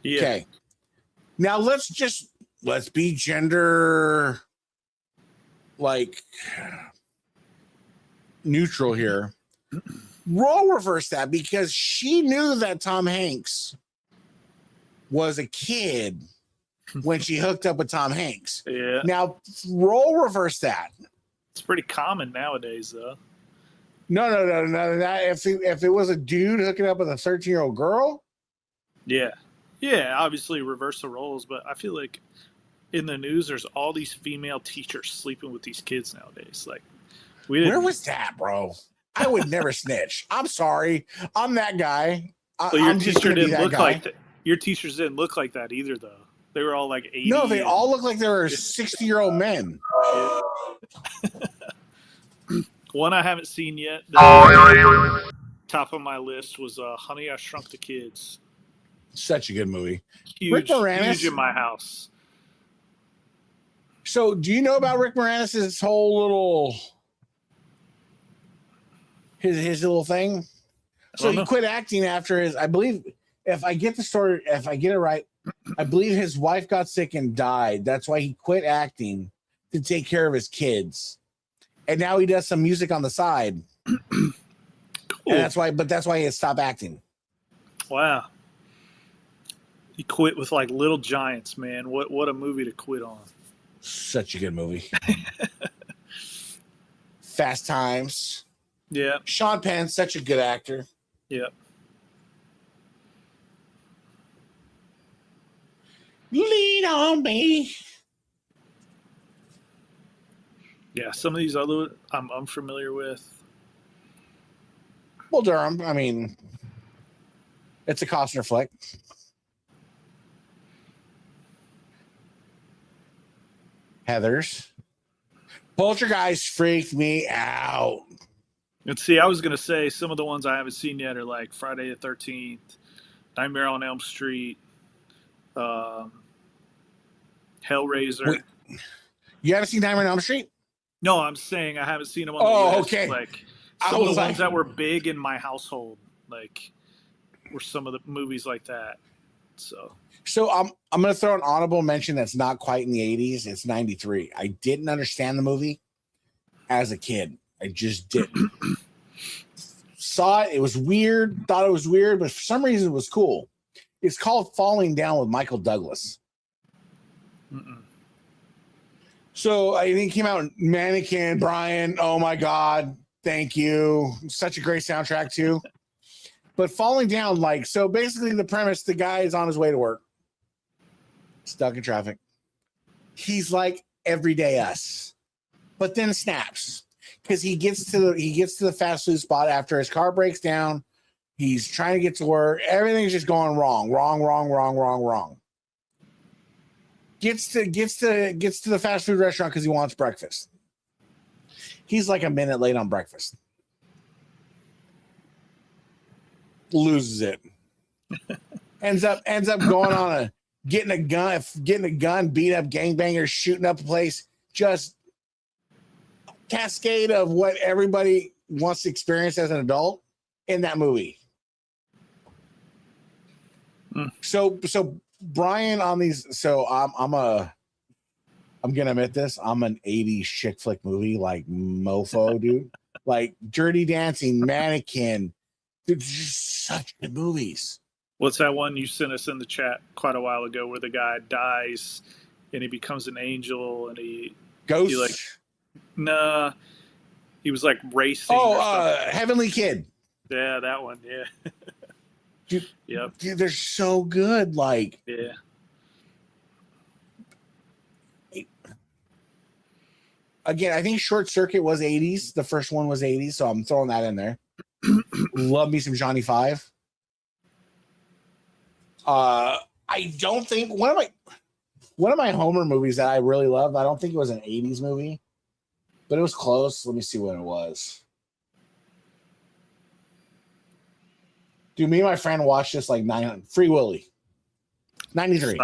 Yeah. Okay. Now let's be gender like neutral here. Role reverse that because she knew that Tom Hanks was a kid when she hooked up with Tom Hanks. Yeah. Now role reverse that. It's pretty common nowadays, though. No. If it was a dude hooking up with a 13-year-old girl. Yeah. Yeah, obviously reverse the roles, but I feel like in the news there's all these female teachers sleeping with these kids nowadays. Like, where was that, bro? I would never snitch. I'm sorry. I'm that guy. But your teacher didn't look like that. Your teachers didn't look like that either, though. They were all like 80. No, they all look like they were 60-year-old men. One I haven't seen yet. Top of my list was Honey, I Shrunk the Kids. Such a good movie. Rick Moranis, huge in my house. So, do you know about Rick Moranis' whole little his little thing? So he quit acting after his. I believe, if I get it right, I believe his wife got sick and died. That's why he quit acting to take care of his kids, and now he does some music on the side. Cool. And that's why he had stopped acting. Wow. He quit with like Little Giants, man. What a movie to quit on. Such a good movie. Fast Times. Yeah. Sean Penn, such a good actor. Yeah. Lean on me. Yeah, some of these other I'm unfamiliar with. Well, Durham, I mean, it's a Costner flick. Heathers. Poltergeist freaked me out. Let's see, I was going to say some of the ones I haven't seen yet are like Friday the 13th, Nightmare on Elm Street, Hellraiser. Wait, you haven't seen Nightmare on Elm Street? No, I'm saying I haven't seen them on the list. Okay. Like some of the ones that were big in my household, like were some of the movies like that. So I'm going to throw an honorable mention that's not quite in the 80s. It's 93. I didn't understand the movie as a kid. I just didn't. Saw it. It was weird. Thought it was weird, but for some reason it was cool. It's called Falling Down with Michael Douglas. Mm-mm. So I think it came out Mannequin, Brian. Oh my God. Thank you. Such a great soundtrack too. But Falling Down, like, so basically the premise, the guy is on his way to work, stuck in traffic. He's like everyday us, but then snaps because he gets to the fast food spot after his car breaks down. He's trying to get to work. Everything's just going wrong. Gets to the fast food restaurant because he wants breakfast. He's like a minute late on breakfast. Loses it. ends up going on getting a gun, beat up gangbangers, shooting up the place. Just cascade of what everybody wants to experience as an adult in that movie. So Brian on these. So I'm gonna admit this. I'm an 80s chick flick movie like mofo, dude. Like Dirty Dancing, Mannequin. Dude, just such good movies. What's that one you sent us in the chat quite a while ago where the guy dies and he becomes an angel and he Ghost? He was like racing. Heavenly Kid. Yeah, that one. Yeah. Dude, yep. Dude, they're so good. Like, yeah. Again, I think Short Circuit was 80s. The first one was 80s, so I'm throwing that in there. Love me some Johnny Five. I don't think one of my Homer movies that I really loved. I don't think it was an 80s movie, but it was close. Let me see what it was. Dude, me and my friend watched this like 900. Free Willy. 93.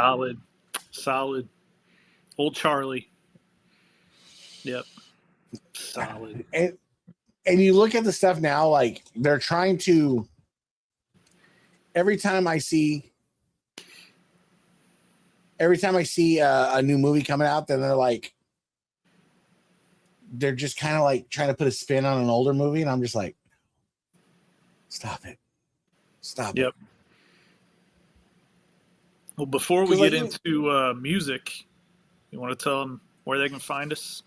Solid. Old Charlie. Yep. Solid. And you look at the stuff now, like they're trying to. Every time I see a new movie coming out, then they're just kind of like trying to put a spin on an older movie, and I'm just like, stop it. Yep. Well, before we get into music, you want to tell them where they can find us?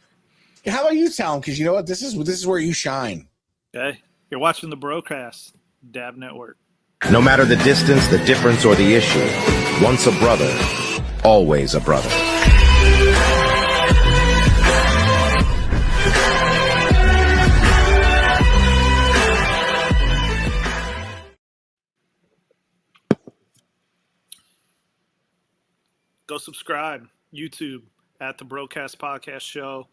How about you tell them? Because you know what, this is where you shine. Okay, you're watching the Brocast, Dab Network. No matter the distance, the difference, or the issue, once a brother, always a brother. Go subscribe, YouTube, at the Brocast Podcast Show.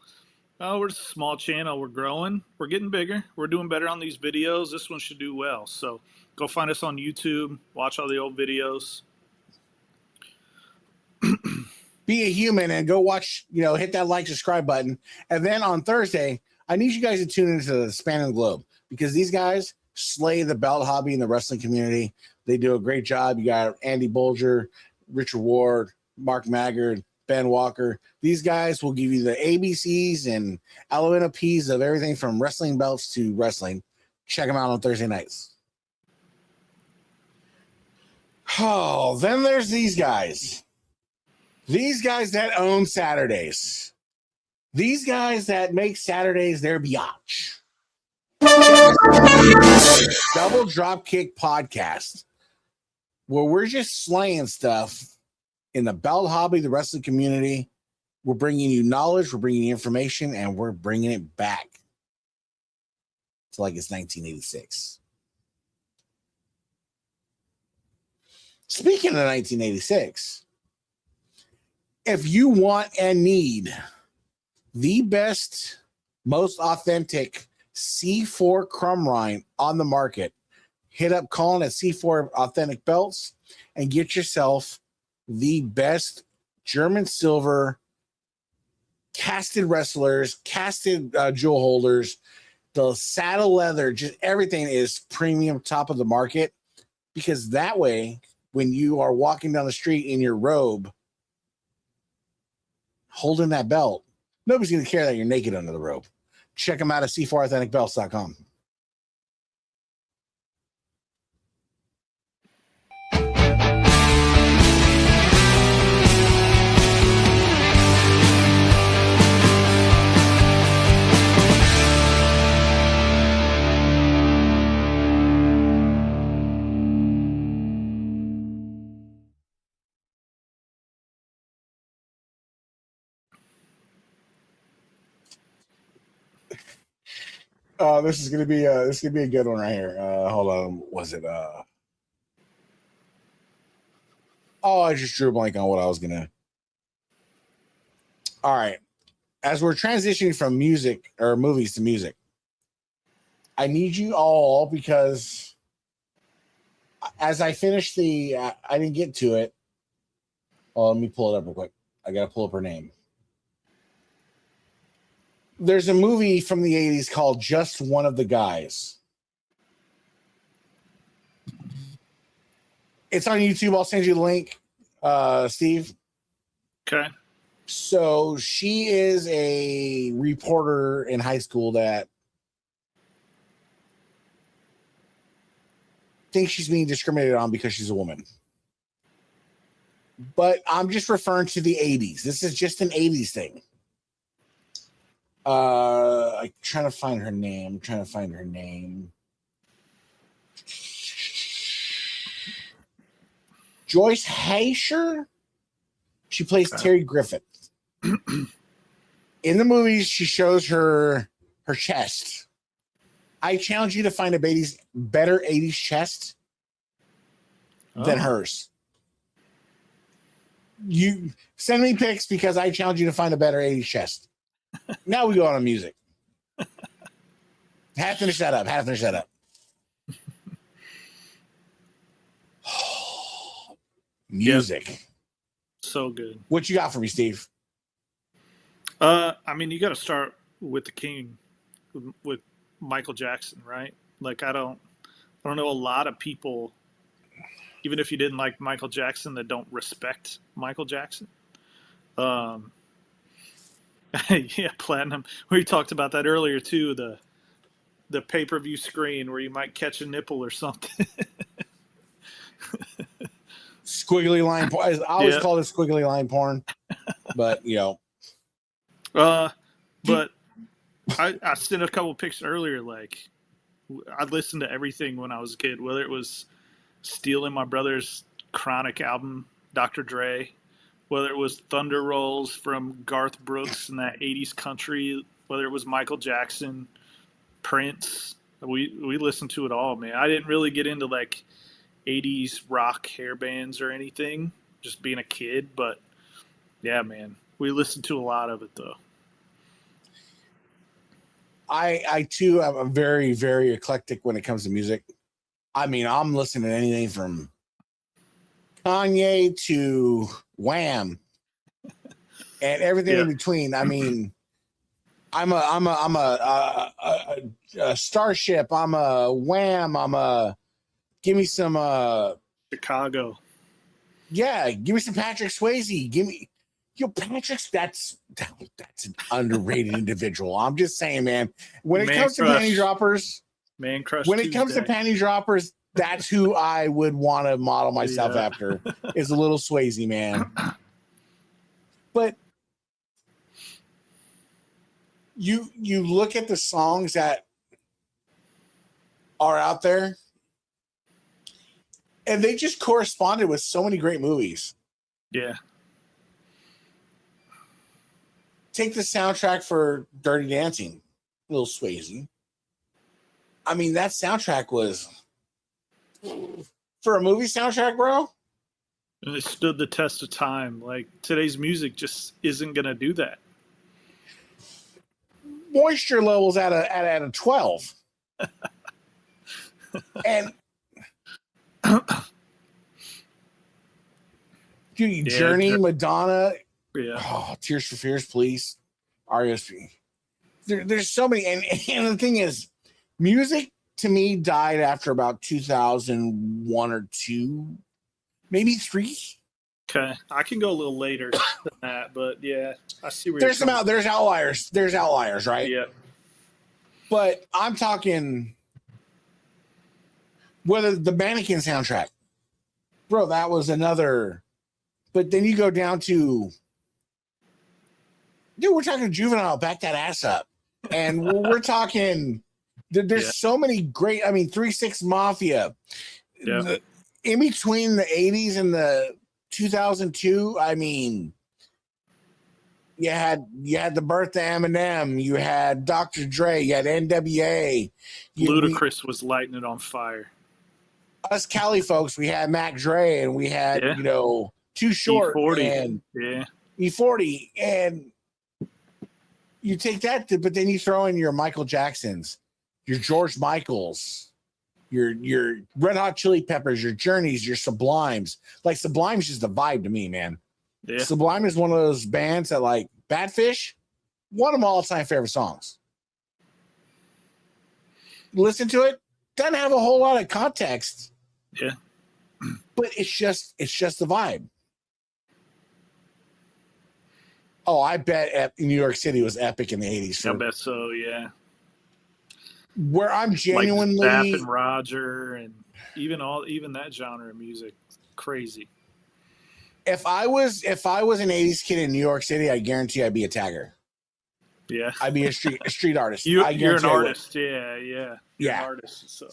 We're just a small channel. We're growing. We're getting bigger. We're doing better on these videos. This one should do well. So go find us on YouTube. Watch all the old videos. Be a human and go watch, hit that like, subscribe button. And then on Thursday, I need you guys to tune into the Span and Globe because these guys slay the belt hobby in the wrestling community. They do a great job. You got Andy Bolger, Richard Ward, Mark Maggard, Ben Walker. These guys will give you the ABCs and elemental P's of everything from wrestling belts to wrestling. Check them out on Thursday nights. Oh, then there's these guys. These guys that own Saturdays. These guys that make Saturdays their biatch. Double Dropkick Podcast, where we're just slaying stuff in the belt hobby, the wrestling community. We're bringing you knowledge, we're bringing you information, and we're bringing it back to like it's 1986. Speaking of 1986, if you want and need the best, most authentic C4 crumb rind on the market, hit up Colin at C4 Authentic Belts and get yourself the best German silver casted wrestlers, casted jewel holders, the saddle leather, just everything is premium, top of the market. Because that way, when you are walking down the street in your robe, holding that belt, nobody's going to care that you're naked under the robe. Check them out at c4authenticbelts.com. This is gonna be a good one right here. Hold on, was it? I just drew a blank on what I was gonna. All right, as we're transitioning from music or movies to music, I need you all because as I finished I didn't get to it. Oh, let me pull it up real quick. I gotta pull up her name. There's a movie from the 80s called Just One of the Guys. It's on YouTube. I'll send you the link, Steve. Okay. So she is a reporter in high school that thinks she's being discriminated on because she's a woman. But I'm just referring to the 80s. This is just an 80s thing. I'm trying to find her name. Joyce Haysher. She plays Terry Griffith. In the movies, she shows her chest. I challenge you to find a better 80s chest than hers. You send me pics because I challenge you to find a better 80s chest. Now we go on to music. Have to finish that up. music. So good. What you got for me, Steve? I mean, you got to start with the king, with Michael Jackson, right? Like, I don't know a lot of people, even if you didn't like Michael Jackson, that don't respect Michael Jackson. Yeah, platinum. We talked about that earlier too. The pay-per-view screen where you might catch a nipple or something. Squiggly line porn. I always Yeah. call it squiggly line porn, but But I sent a couple pics earlier. Like, I listened to everything when I was a kid, whether it was stealing my brother's Chronic album, Dr. Dre, whether it was Thunder Rolls from Garth Brooks and that 80s country, whether it was Michael Jackson, Prince. We listened to it all, man. I didn't really get into like 80s rock hair bands or anything, just being a kid, but yeah, man. We listened to a lot of it though. I too am very, very eclectic when it comes to music. I mean, I'm listening to anything from Kanye to Wham and everything in between. I mean, I'm a Starship. I'm a Wham. Give me some Chicago. Yeah, give me some Patrick Swayze. Give me Patrick's that's an underrated individual. I'm just saying, man. When it comes to panty droppers, Man Crush. When it comes to panty droppers, that's who I would want to model myself after. Is a little Swayze, man. But you look at the songs that are out there, and they just corresponded with so many great movies. Yeah. Take the soundtrack for Dirty Dancing, Little Swayze. I mean, that soundtrack was, for a movie soundtrack, bro. And it stood the test of time. Like, today's music just isn't gonna do that. Moisture levels at a 12. And dude, Journey, Madonna, Tears for Fears, Please, RSP. There's so many, and the thing is, music to me died after about 2001 or 2, maybe 3. Okay, I can go a little later than that, but yeah, I see where there's outliers. There's outliers, right? Yeah. But I'm talking whether the Mannequin soundtrack, bro, that was another. But then you go down to, dude, we're talking Juvenile, Back That Ass Up, and we're talking. There's so many great. I mean, 3 6 Mafia. Yeah. In between the 80s and the 2002, I mean, you had the birth of Eminem, you had Dr. Dre, you had NWA. Ludacris was lighting it on fire. Us Cali folks, we had Mac Dre, and we had Too Short E40. and E40, and you take that, but then you throw in your Michael Jacksons, your George Michaels, your Red Hot Chili Peppers, your Journeys, your Sublimes. Like, Sublime's just the vibe to me, man. Yeah. Sublime is one of those bands that, like, Badfish, one of my all-time favorite songs. Listen to it, doesn't have a whole lot of context. Yeah. But it's just the vibe. Oh, I bet New York City was epic in the 80s. I bet so, yeah. Where I'm genuinely like Zapp and Roger and even that genre of music, crazy. If I was an 80s kid in New York City, I guarantee I'd be a tagger. Yeah. I'd be a street artist. You're an artist, yeah. You're an artist, so.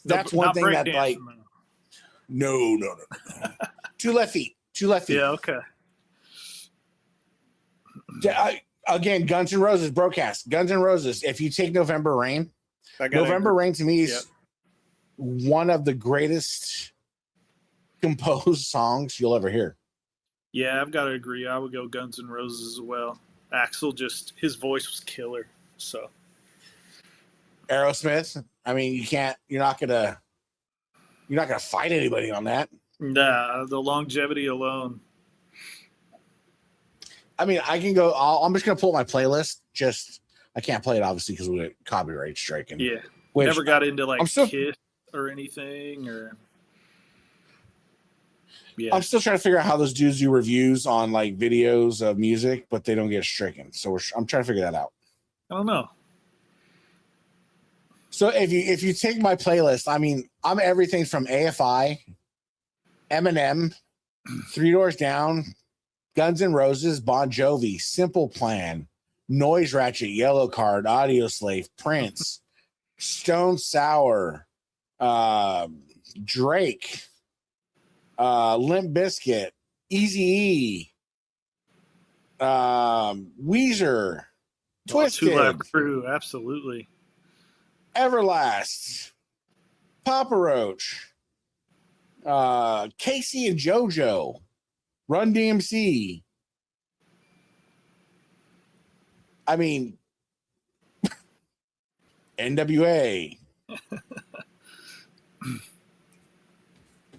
That's one thing that, like, no. 2 Left Feet. Yeah, okay. Again, Guns N' Roses, Brocast. Guns N' Roses. If you take November Rain, Rain to me is one of the greatest composed songs you'll ever hear. Yeah, I've got to agree. I would go Guns N' Roses as well. Axl, his voice was killer. So Aerosmith. I mean, you're not gonna fight anybody on that. Nah, the longevity alone. I mean, I can go. I'm just gonna pull my playlist. I can't play it obviously because we get copyright striking. Yeah. Which Never got into like I'm still, Kiss or anything, or yeah. I'm still trying to figure out how those dudes do reviews on like videos of music, but they don't get stricken. So I'm trying to figure that out. I don't know. So if you take my playlist, I mean, I'm everything from AFI, Eminem, Three Doors Down, Guns N' Roses, Bon Jovi, Simple Plan, Noise Ratchet, Yellow Card, Audio Slave, Prince, Stone Sour, Drake, Limp Bizkit, Eazy-E, Weezer, Twisted, Two Live Crew, absolutely. Everlast, Papa Roach, Casey and JoJo, Run DMC. I mean, NWA.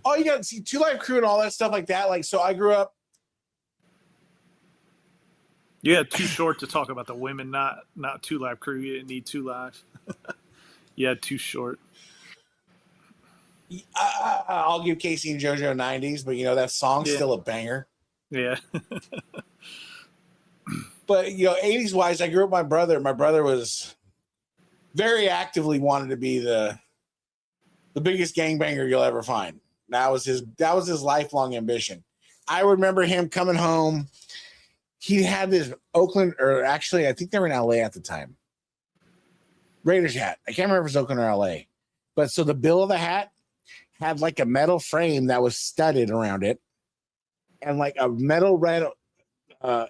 Oh, you got to see Two Live Crew and all that stuff like that. Like, so I grew up. Yeah, too short to talk about the women, not Two Live Crew. You didn't need Two Live. Yeah, too short. I'll give Casey and JoJo 90s, but that song's still a banger. Yeah. But 80s wise, I grew up with my brother. My brother was very actively wanted to be the biggest gangbanger you'll ever find. That was his lifelong ambition. I remember him coming home. He had this Oakland, or actually, I think they were in LA at the time. Raiders hat. I can't remember if it was Oakland or LA. But so the bill of the hat had like a metal frame that was studded around it, and like a metal red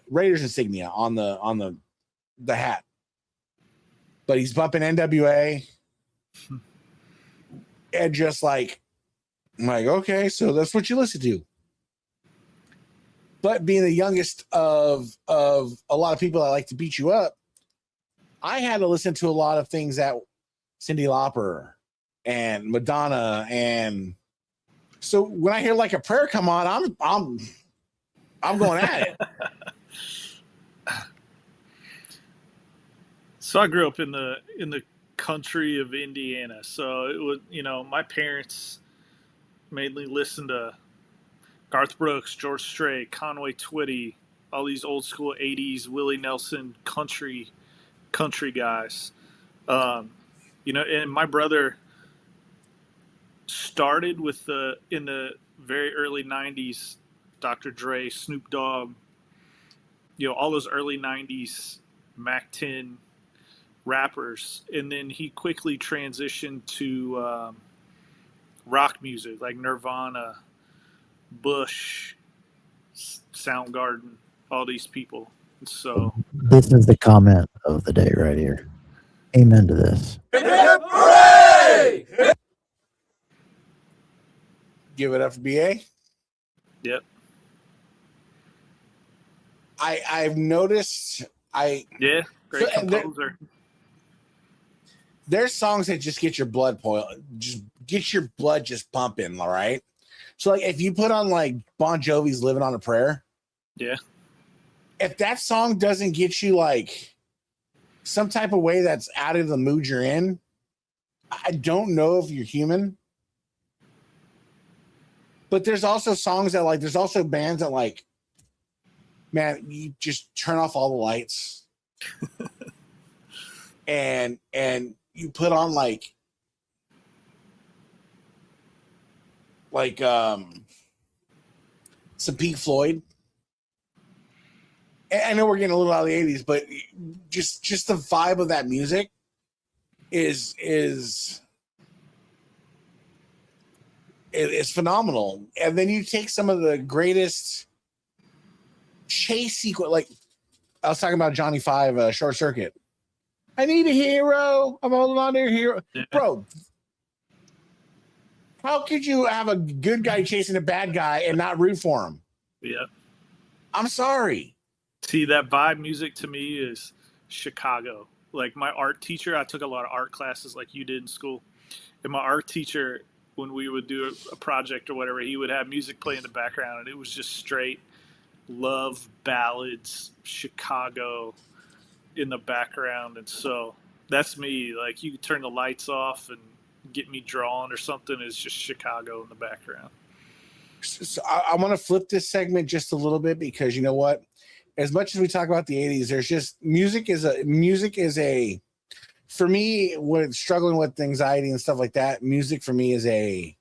Raiders insignia on the hat. But he's bumping NWA, and just like, I'm like, okay, so that's what you listen to. But being the youngest of a lot of people that like to beat you up, I had to listen to a lot of things that Cyndi Lauper and Madonna, and so when I hear Like a Prayer come on, I'm going at it. So I grew up in the country of Indiana. So it was, my parents mainly listened to Garth Brooks, George Strait, Conway Twitty, all these old school 80s Willie Nelson country guys. And my brother started with in the very early 90s, Dr. Dre, Snoop Dogg, all those early 90s Mac 10 rappers. And then he quickly transitioned to rock music like Nirvana, Bush, Soundgarden, all these people. So this is the comment of the day right here. Amen to this. Give it up for BA. Yep. I've noticed. Great composer. There's songs that just get your blood just pumping, all right? So like if you put on like Bon Jovi's Living on a Prayer, yeah. If that song doesn't get you like some type of way that's out of the mood you're in, I don't know if you're human. But there's also songs that like, there's also bands that like, man, you just turn off all the lights and you put on like some Pink Floyd. I know we're getting a little out of the 80s, but just the vibe of that music is phenomenal. And then you take some of the greatest chase sequence, like I was talking about Johnny Five, Short Circuit. I need a hero. I'm holding on to a hero. Yeah. Bro, how could you have a good guy chasing a bad guy and not root for him? Yeah. I'm sorry. See, that vibe music to me is Chicago. Like my art teacher, I took a lot of art classes like you did in school. And my art teacher, when we would do a project or whatever, he would have music play in the background, and it was just straight love ballads, Chicago in the background. And so that's me. Like, you could turn the lights off and get me drawn or something. It's just Chicago in the background. So I want to flip this segment just a little bit, because you know what? As much as we talk about the 80s, there's just music is a for me, when struggling with anxiety and stuff like that, music for me is a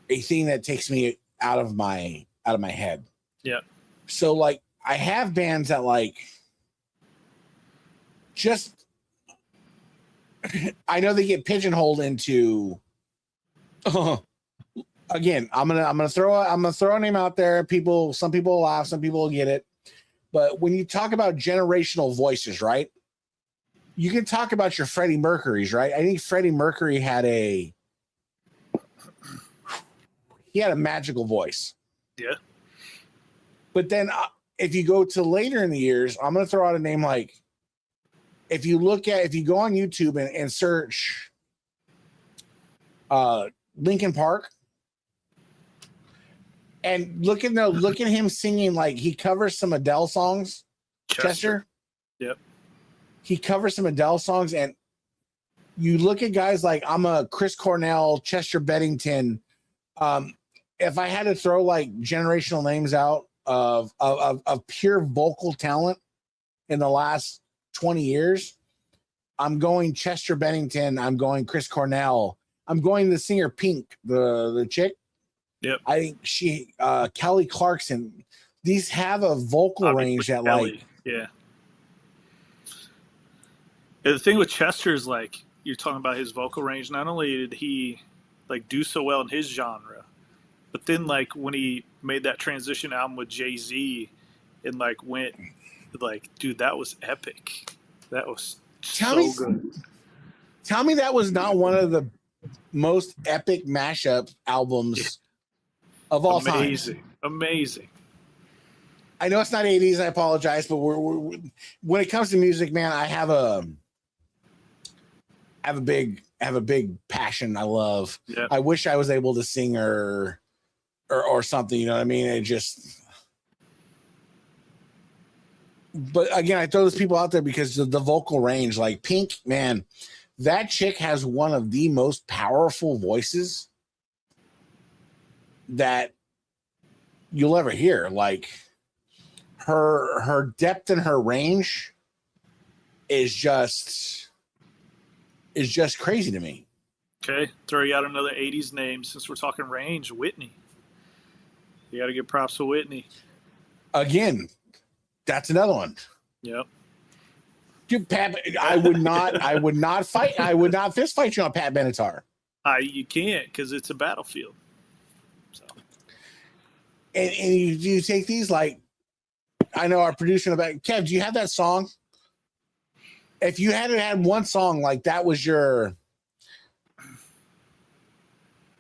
thing that takes me out of my head. Yeah. So like, I have bands that like just I know they get pigeonholed into again, I'm gonna throw a name out there. Some people will laugh, some people will get it. But when you talk about generational voices, right? You can talk about your Freddie Mercury's, right? I think Freddie Mercury had a magical voice. Yeah. But then if you go to later in the years, I'm going to throw out a name like, if you go on YouTube and search Linkin Park, and look at him singing, like he covers some Adele songs. Chester. Yep. He covers some Adele songs, and you look at guys like Chris Cornell, Chester Bennington. If I had to throw like generational names out of pure vocal talent in the last 20 years, I'm going Chester Bennington. I'm going Chris Cornell. I'm going the singer Pink, the chick. Yep. I think Kelly Clarkson. These have a vocal range that Kelly. like, yeah. The thing with Chester is, like, you're talking about his vocal range. Not only did he like do so well in his genre, but then like when he made that transition album with Jay-Z and like went like, dude, that was epic. That was good. Tell me that was not one of the most epic mashup albums of all time. Amazing. I know it's not 80s. I apologize, but we're when it comes to music, man, I have a big passion. I love. Yeah. I wish I was able to sing or something. You know what I mean? It just. But again, I throw those people out there because of the vocal range. Like Pink, man, that chick has one of the most powerful voices that you'll ever hear. Like her depth and her range is just crazy to me. Okay, throw you out another 80s name since we're talking range. Whitney. You got to give props to Whitney. Again, that's another one. Yep. Dude, Pat, I would not fist fight you on Pat Benatar. You can't, because it's a battlefield. So. And you take these, like, I know our producer in the back. Kev, do you have that song? If you had one song, like that was the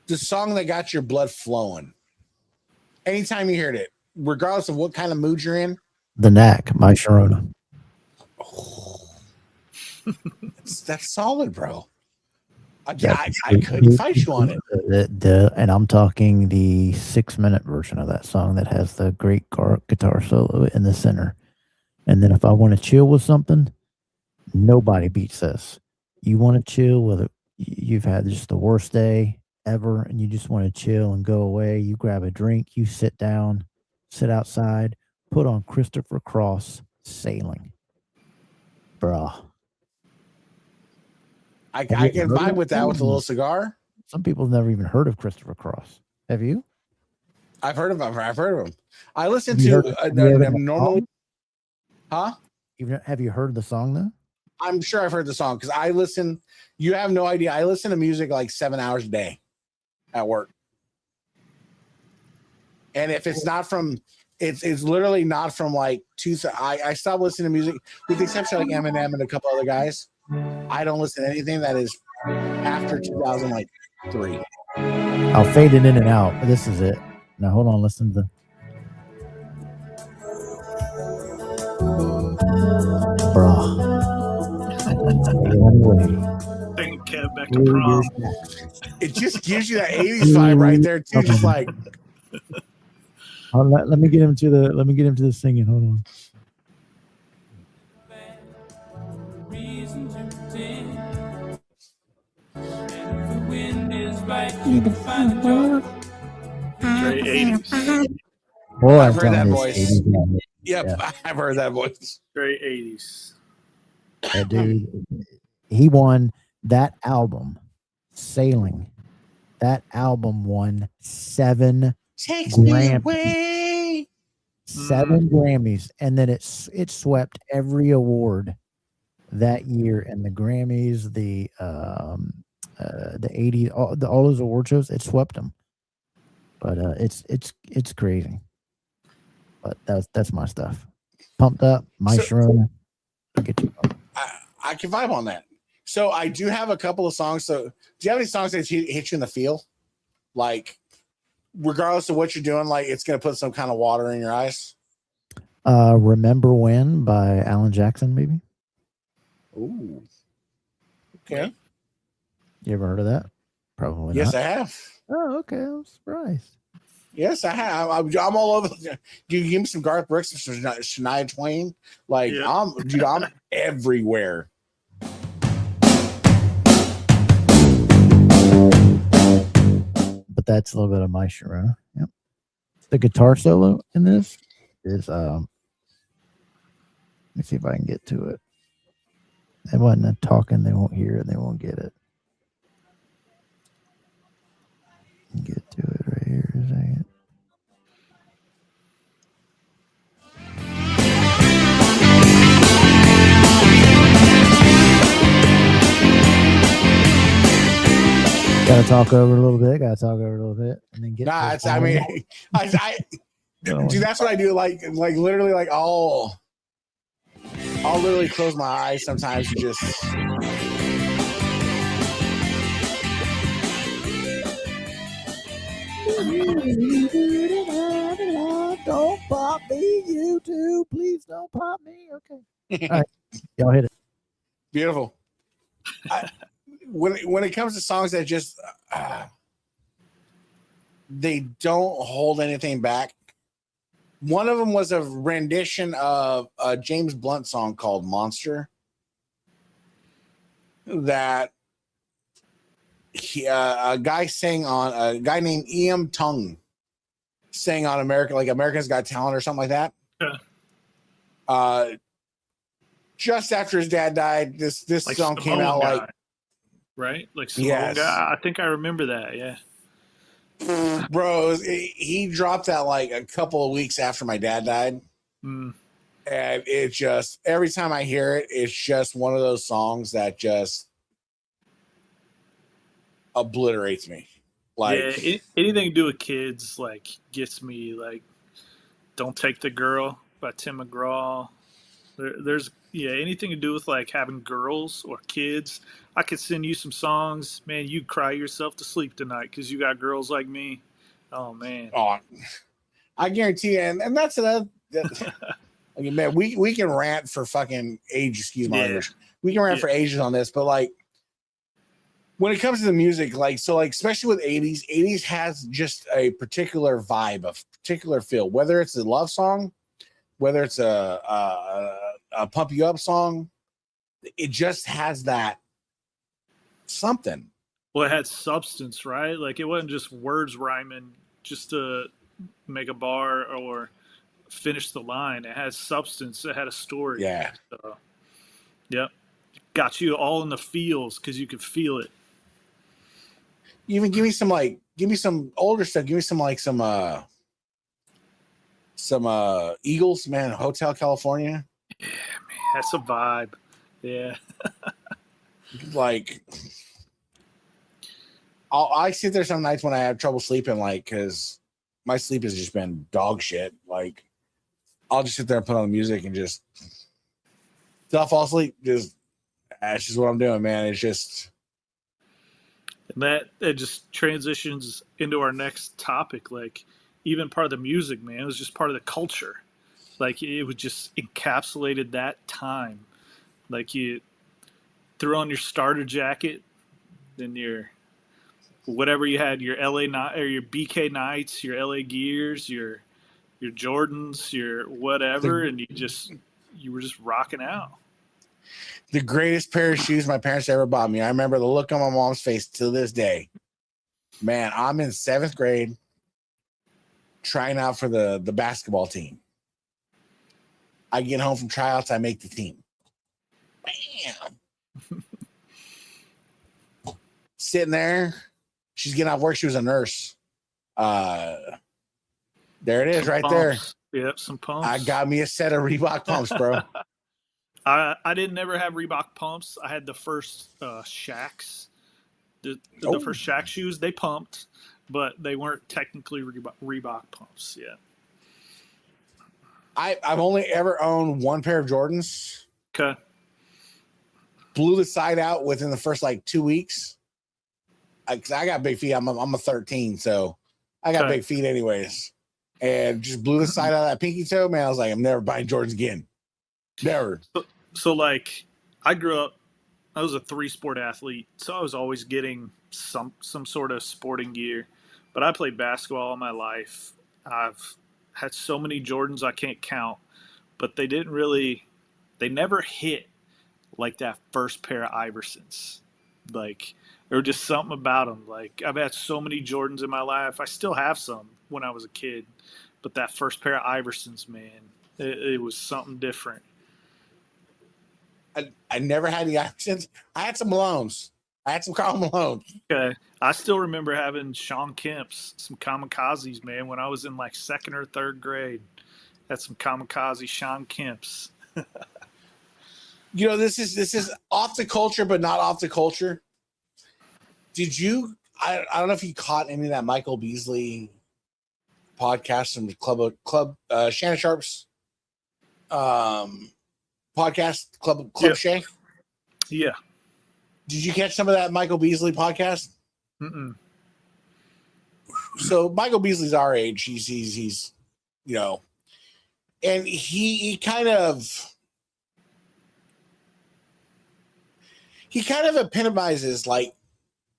song that got your blood flowing. Anytime you heard it, regardless of what kind of mood you're in. The Knack, My Sharona. Oh, that's solid, bro. I couldn't fight you on it. And I'm talking the 6-minute version of that song that has the great guitar solo in the center. And then if I want to chill with something, nobody beats this. You want to chill with you've had just the worst day ever, and you just want to chill and go away. You grab a drink, you sit down, sit outside, put on Christopher Cross, Sailing. Bruh. I can vibe with that with a little cigar. Some people have never even heard of Christopher Cross. Have you? I've heard of him. I listen to normally. Huh? Have you heard the song though? I'm sure I've heard the song because I listen. You have no idea. I listen to music like 7 hours a day at work. And if it's not from, it's literally not from like I stopped listening to music with the exception of like Eminem and a couple other guys. I don't listen to anything that is after 2003. I'll fade it in and out. This is it. Now hold on, listen to bruh. Sing Kev back to Through your prom. snacks. It just gives you that 80s vibe right there too. Just like Let me get him to the singing. Hold on. Reason to pretend. And if the wind is right, you can find a joy. Straight 80s. Boy, I've I'm heard telling that you, voice. it's 80s. Yep, Yeah. I've heard that voice. Straight 80s. That dude, he won that album, Sailing. That album won 7 Takes me Grammys. away. 7 Grammys, and then it swept every award that year, and the Grammys, the 80s, all those award shows, it swept them. But it's crazy. But that's my stuff. Pumped up, my Sharona. Get you pumped. I can vibe on that. So I do have a couple of songs. So do you have any songs that hit you in the feel? Like, regardless of what you're doing, like it's gonna put some kind of water in your eyes. Remember When by Alan Jackson, maybe. Ooh. Okay. You ever heard of that? Probably Yes, not. I have. Oh, okay. I'm surprised. Yes, I have. I'm all over. Do you give me some Garth Brooks or some Shania Twain? Like, Yeah. I'm everywhere. But that's a little bit of my Sharona. Yep. The guitar solo in this is let me see if I can get to it. They wasn't talking, they won't hear it, they won't get it. Get to it right here a second. Gotta talk over a little bit, and then get. Nah, I mean, dude, that's what I do. Like literally, like I'll literally close my eyes sometimes and just. Don't pop me, you too. Please don't pop me. Okay. All right. Y'all hit it. Beautiful. When it comes to songs that just they don't hold anything back. One of them was a rendition of a James Blunt song called Monster that a guy named E.M. Tung sang on America's Got Talent or something like that. Yeah. Just after his dad died, this Like song came Samoan out guy, like right? Like Samoan Yes. guy. I think I remember that. Yeah. bro. He dropped that like a couple of weeks after my dad died. Mm. And it just every time I hear it, it's just one of those songs that just obliterates me. Like, Yeah, anything to do with kids like gets me. Like, "Don't Take the Girl" by Tim McGraw. There's anything to do with like having girls or kids. I could send you some songs, man. You'd cry yourself to sleep tonight because you got girls like me. Oh man. I guarantee you, and that's another. I mean, man, we can rant for fucking ages. Excuse my language. We can rant for ages on this, but like when it comes to the music, like especially with 80s has just a particular vibe, a particular feel. Whether it's a love song, whether it's a pump you up song, it just has that something. Well, it had substance, right? Like it wasn't just words rhyming just to make a bar or finish the line. It had substance. It had a story. Yeah. So, yep. Got you all in the feels because you could feel it. Even give me some older stuff. Give me some Eagles, man. Hotel California. Yeah, man, that's a vibe. Yeah. Like, I sit there some nights when I have trouble sleeping, like, because my sleep has just been dog shit. Like, I'll just sit there and put on the music and just till I fall asleep. That's just what I'm doing, man. It's just. And that just transitions into our next topic. Like, even part of the music, man, it was just part of the culture. Like, it was just encapsulated that time. Like, you threw on your starter jacket, then your whatever you had, your LA or your BK Knights, your LA Gears, your Jordans, your whatever, and you were just rocking out. The greatest pair of shoes my parents ever bought me. I remember the look on my mom's face to this day. Man, I'm in 7th grade trying out for the basketball team. I get home from tryouts, I make the team. Bam. Sitting there, she's getting off work. She was a nurse. There it is, Some right pumps. there. Yep, some pumps. I got me a set of Reebok pumps, bro. I didn't ever have Reebok pumps. I had the first Shacks. The first Shack shoes, they pumped, but they weren't technically Reebok pumps yet. I've only ever owned one pair of Jordans. Okay. Blew the side out within the first like 2 weeks. I got big feet. I'm a 13, so I got big feet anyways. And just blew the side out of that pinky toe, man. I was like, I'm never buying Jordans again. Never. So like, I grew up, I was a 3-sport athlete, so I was always getting some sort of sporting gear. But I played basketball all my life. I've had so many Jordans I can't count, but they never hit like that first pair of Iversons. Like, there was just something about them. Like, I've had so many Jordans in my life. I still have some when I was a kid, but that first pair of Iversons, man, it was something different. I never had the Iversons. I had some Malones. I had some Karl Malones. Okay. I still remember having Sean Kemp's, some Kamikazes, man, when I was in like 2nd or 3rd grade. Had some Kamikaze Sean Kemp's. You know, this is off the culture, but not off the culture. Did you? I don't know if you caught any of that Michael Beasley podcast from the Club Shannon Sharp's podcast, Club Shay. Yeah. Did you catch some of that Michael Beasley podcast? Mm-mm. So Michael Beasley's our age. He's you know, and he kind of epitomizes like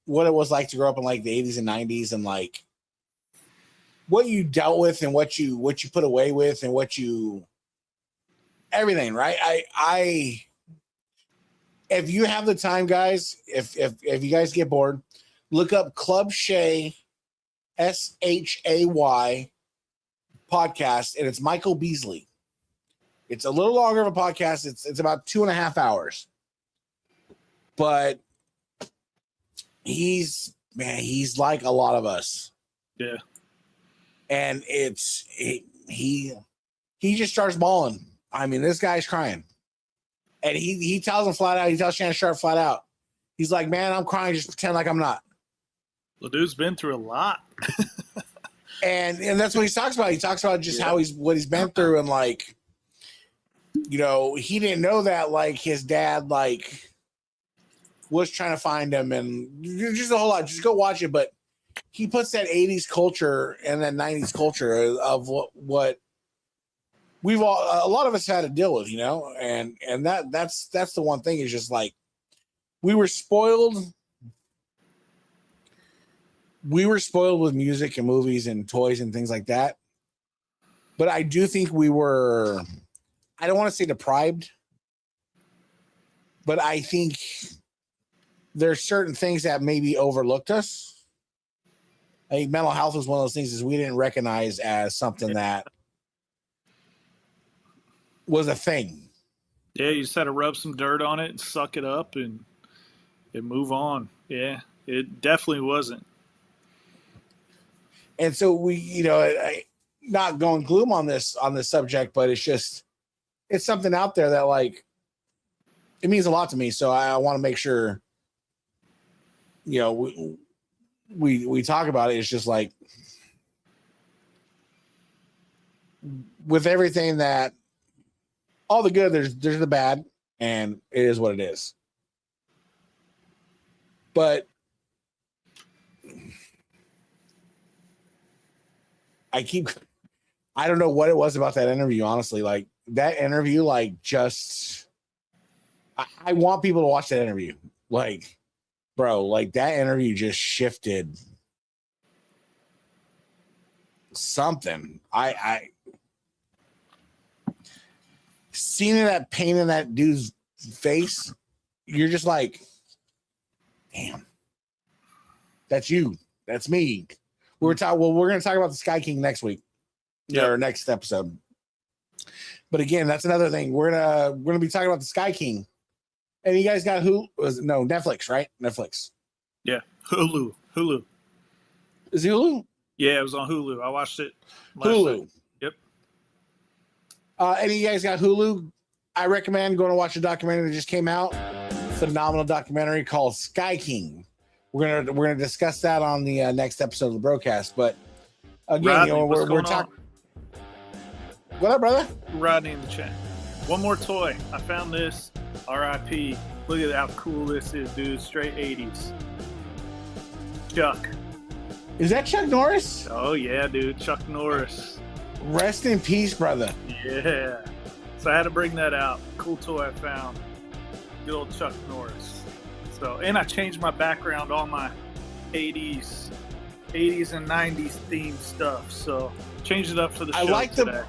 what it was like to grow up in like the 80s and 90s and like what you dealt with and what you put away with and everything, right? I if you have the time, guys, if you guys get bored, look up Club Shay, SHAY podcast, and it's Michael Beasley. It's a little longer of a podcast. It's about 2.5 hours. But he's like a lot of us. Yeah. And he just starts bawling. I mean, this guy's crying. And he tells him flat out, he tells Shannon Sharp flat out. He's like, man, I'm crying, just pretend like I'm not. The dude's been through a lot. and that's what he talks about. He talks about just what he's been through, and like, you know, he didn't know that like his dad like was trying to find him, and just a whole lot. Just go watch it. But he puts that 80s culture and that 90s culture of what we've all, a lot of us had to deal with, you know, and that's the one thing is just like we were spoiled with music and movies and toys and things like that. But I do think we were, I don't want to say deprived, but I think there's certain things that maybe overlooked us. I think mental health was one of those things is we didn't recognize as something that was a thing. Yeah, you just had to rub some dirt on it and suck it up and move on. Yeah, it definitely wasn't. And so we, you know, not going gloom on this subject, but it's something out there that like it means a lot to me. So I want to make sure, you know, we talk about it. It's just like with everything that all the good, there's the bad, and it is what it is. But I don't know what it was about that interview, honestly. Like that interview, like just I want people to watch that interview. Like bro, like that interview just shifted something. I seeing that pain in that dude's face, you're just like, damn, that's you. That's me. We're going to talk about the Sky King next week. Yeah. Or next episode. But again, that's another thing. We're gonna be talking about the Sky King. And you guys got Netflix, right? Netflix. Yeah. Hulu. Is it Hulu? Yeah, it was on Hulu. I watched it last Hulu. night. Yep. Any of you guys got Hulu? I recommend going to watch a documentary that just came out. Phenomenal documentary called Sky King. We're gonna discuss that on the next episode of the Brocast. But again, Rodney, we're talking. What up, brother? Rodney in the chat. One more toy. I found this. RIP. Look at how cool this is, dude. Straight 80s. Chuck. Is that Chuck Norris? Oh, yeah, dude. Chuck Norris. Rest in peace, brother. Yeah. So I had to bring that out. Cool toy I found. Good old Chuck Norris. So, and I changed my background, all my 80s and 90s themed stuff. So changed it up for the show today.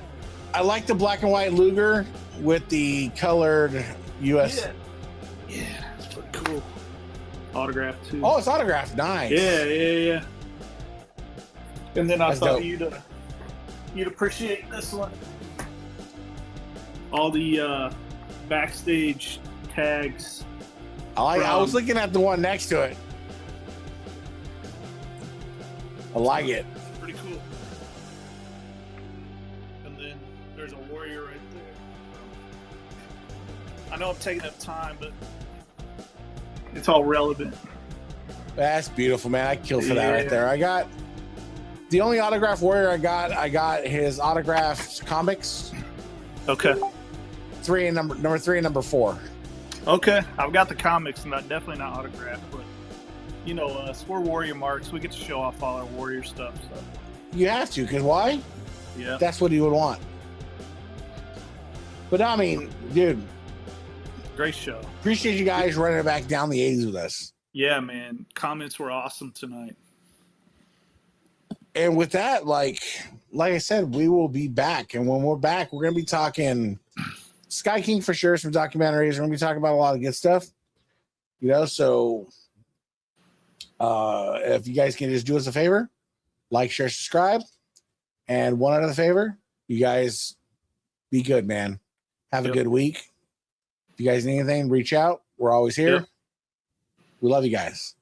I like the black and white Luger with the colored US. Yeah, it's pretty cool. Autographed too. Oh, it's autographed. Nice. Yeah. And then I That's thought dope. you'd appreciate this one. All the backstage tags. I was looking at the one next to it. I like it. Pretty cool. And then there's a warrior right there. I know I'm taking up time, but it's all relevant. That's beautiful, man. I killed for that right there. I got the only autograph warrior I got his autographed comics. Okay. Number 3 and number 4. Okay. I've got the comics, and definitely not autographed, but you know us. We're Warrior Marks. We get to show off all our Warrior stuff. So. You have to, because why? Yeah. That's what he would want. But I mean, dude, Great show. appreciate you guys running it back down the 80s with us. Yeah, man. Comments were awesome tonight. And with that, like I said, we will be back. And when we're back, we're going to be talking Sky King for sure, some documentaries. We're going to be talking about a lot of good stuff. So if you guys can just do us a favor, like, share, subscribe. And one other favor, you guys be good, man. Have a good week. If you guys need anything, reach out. We're always here. Yep. We love you guys.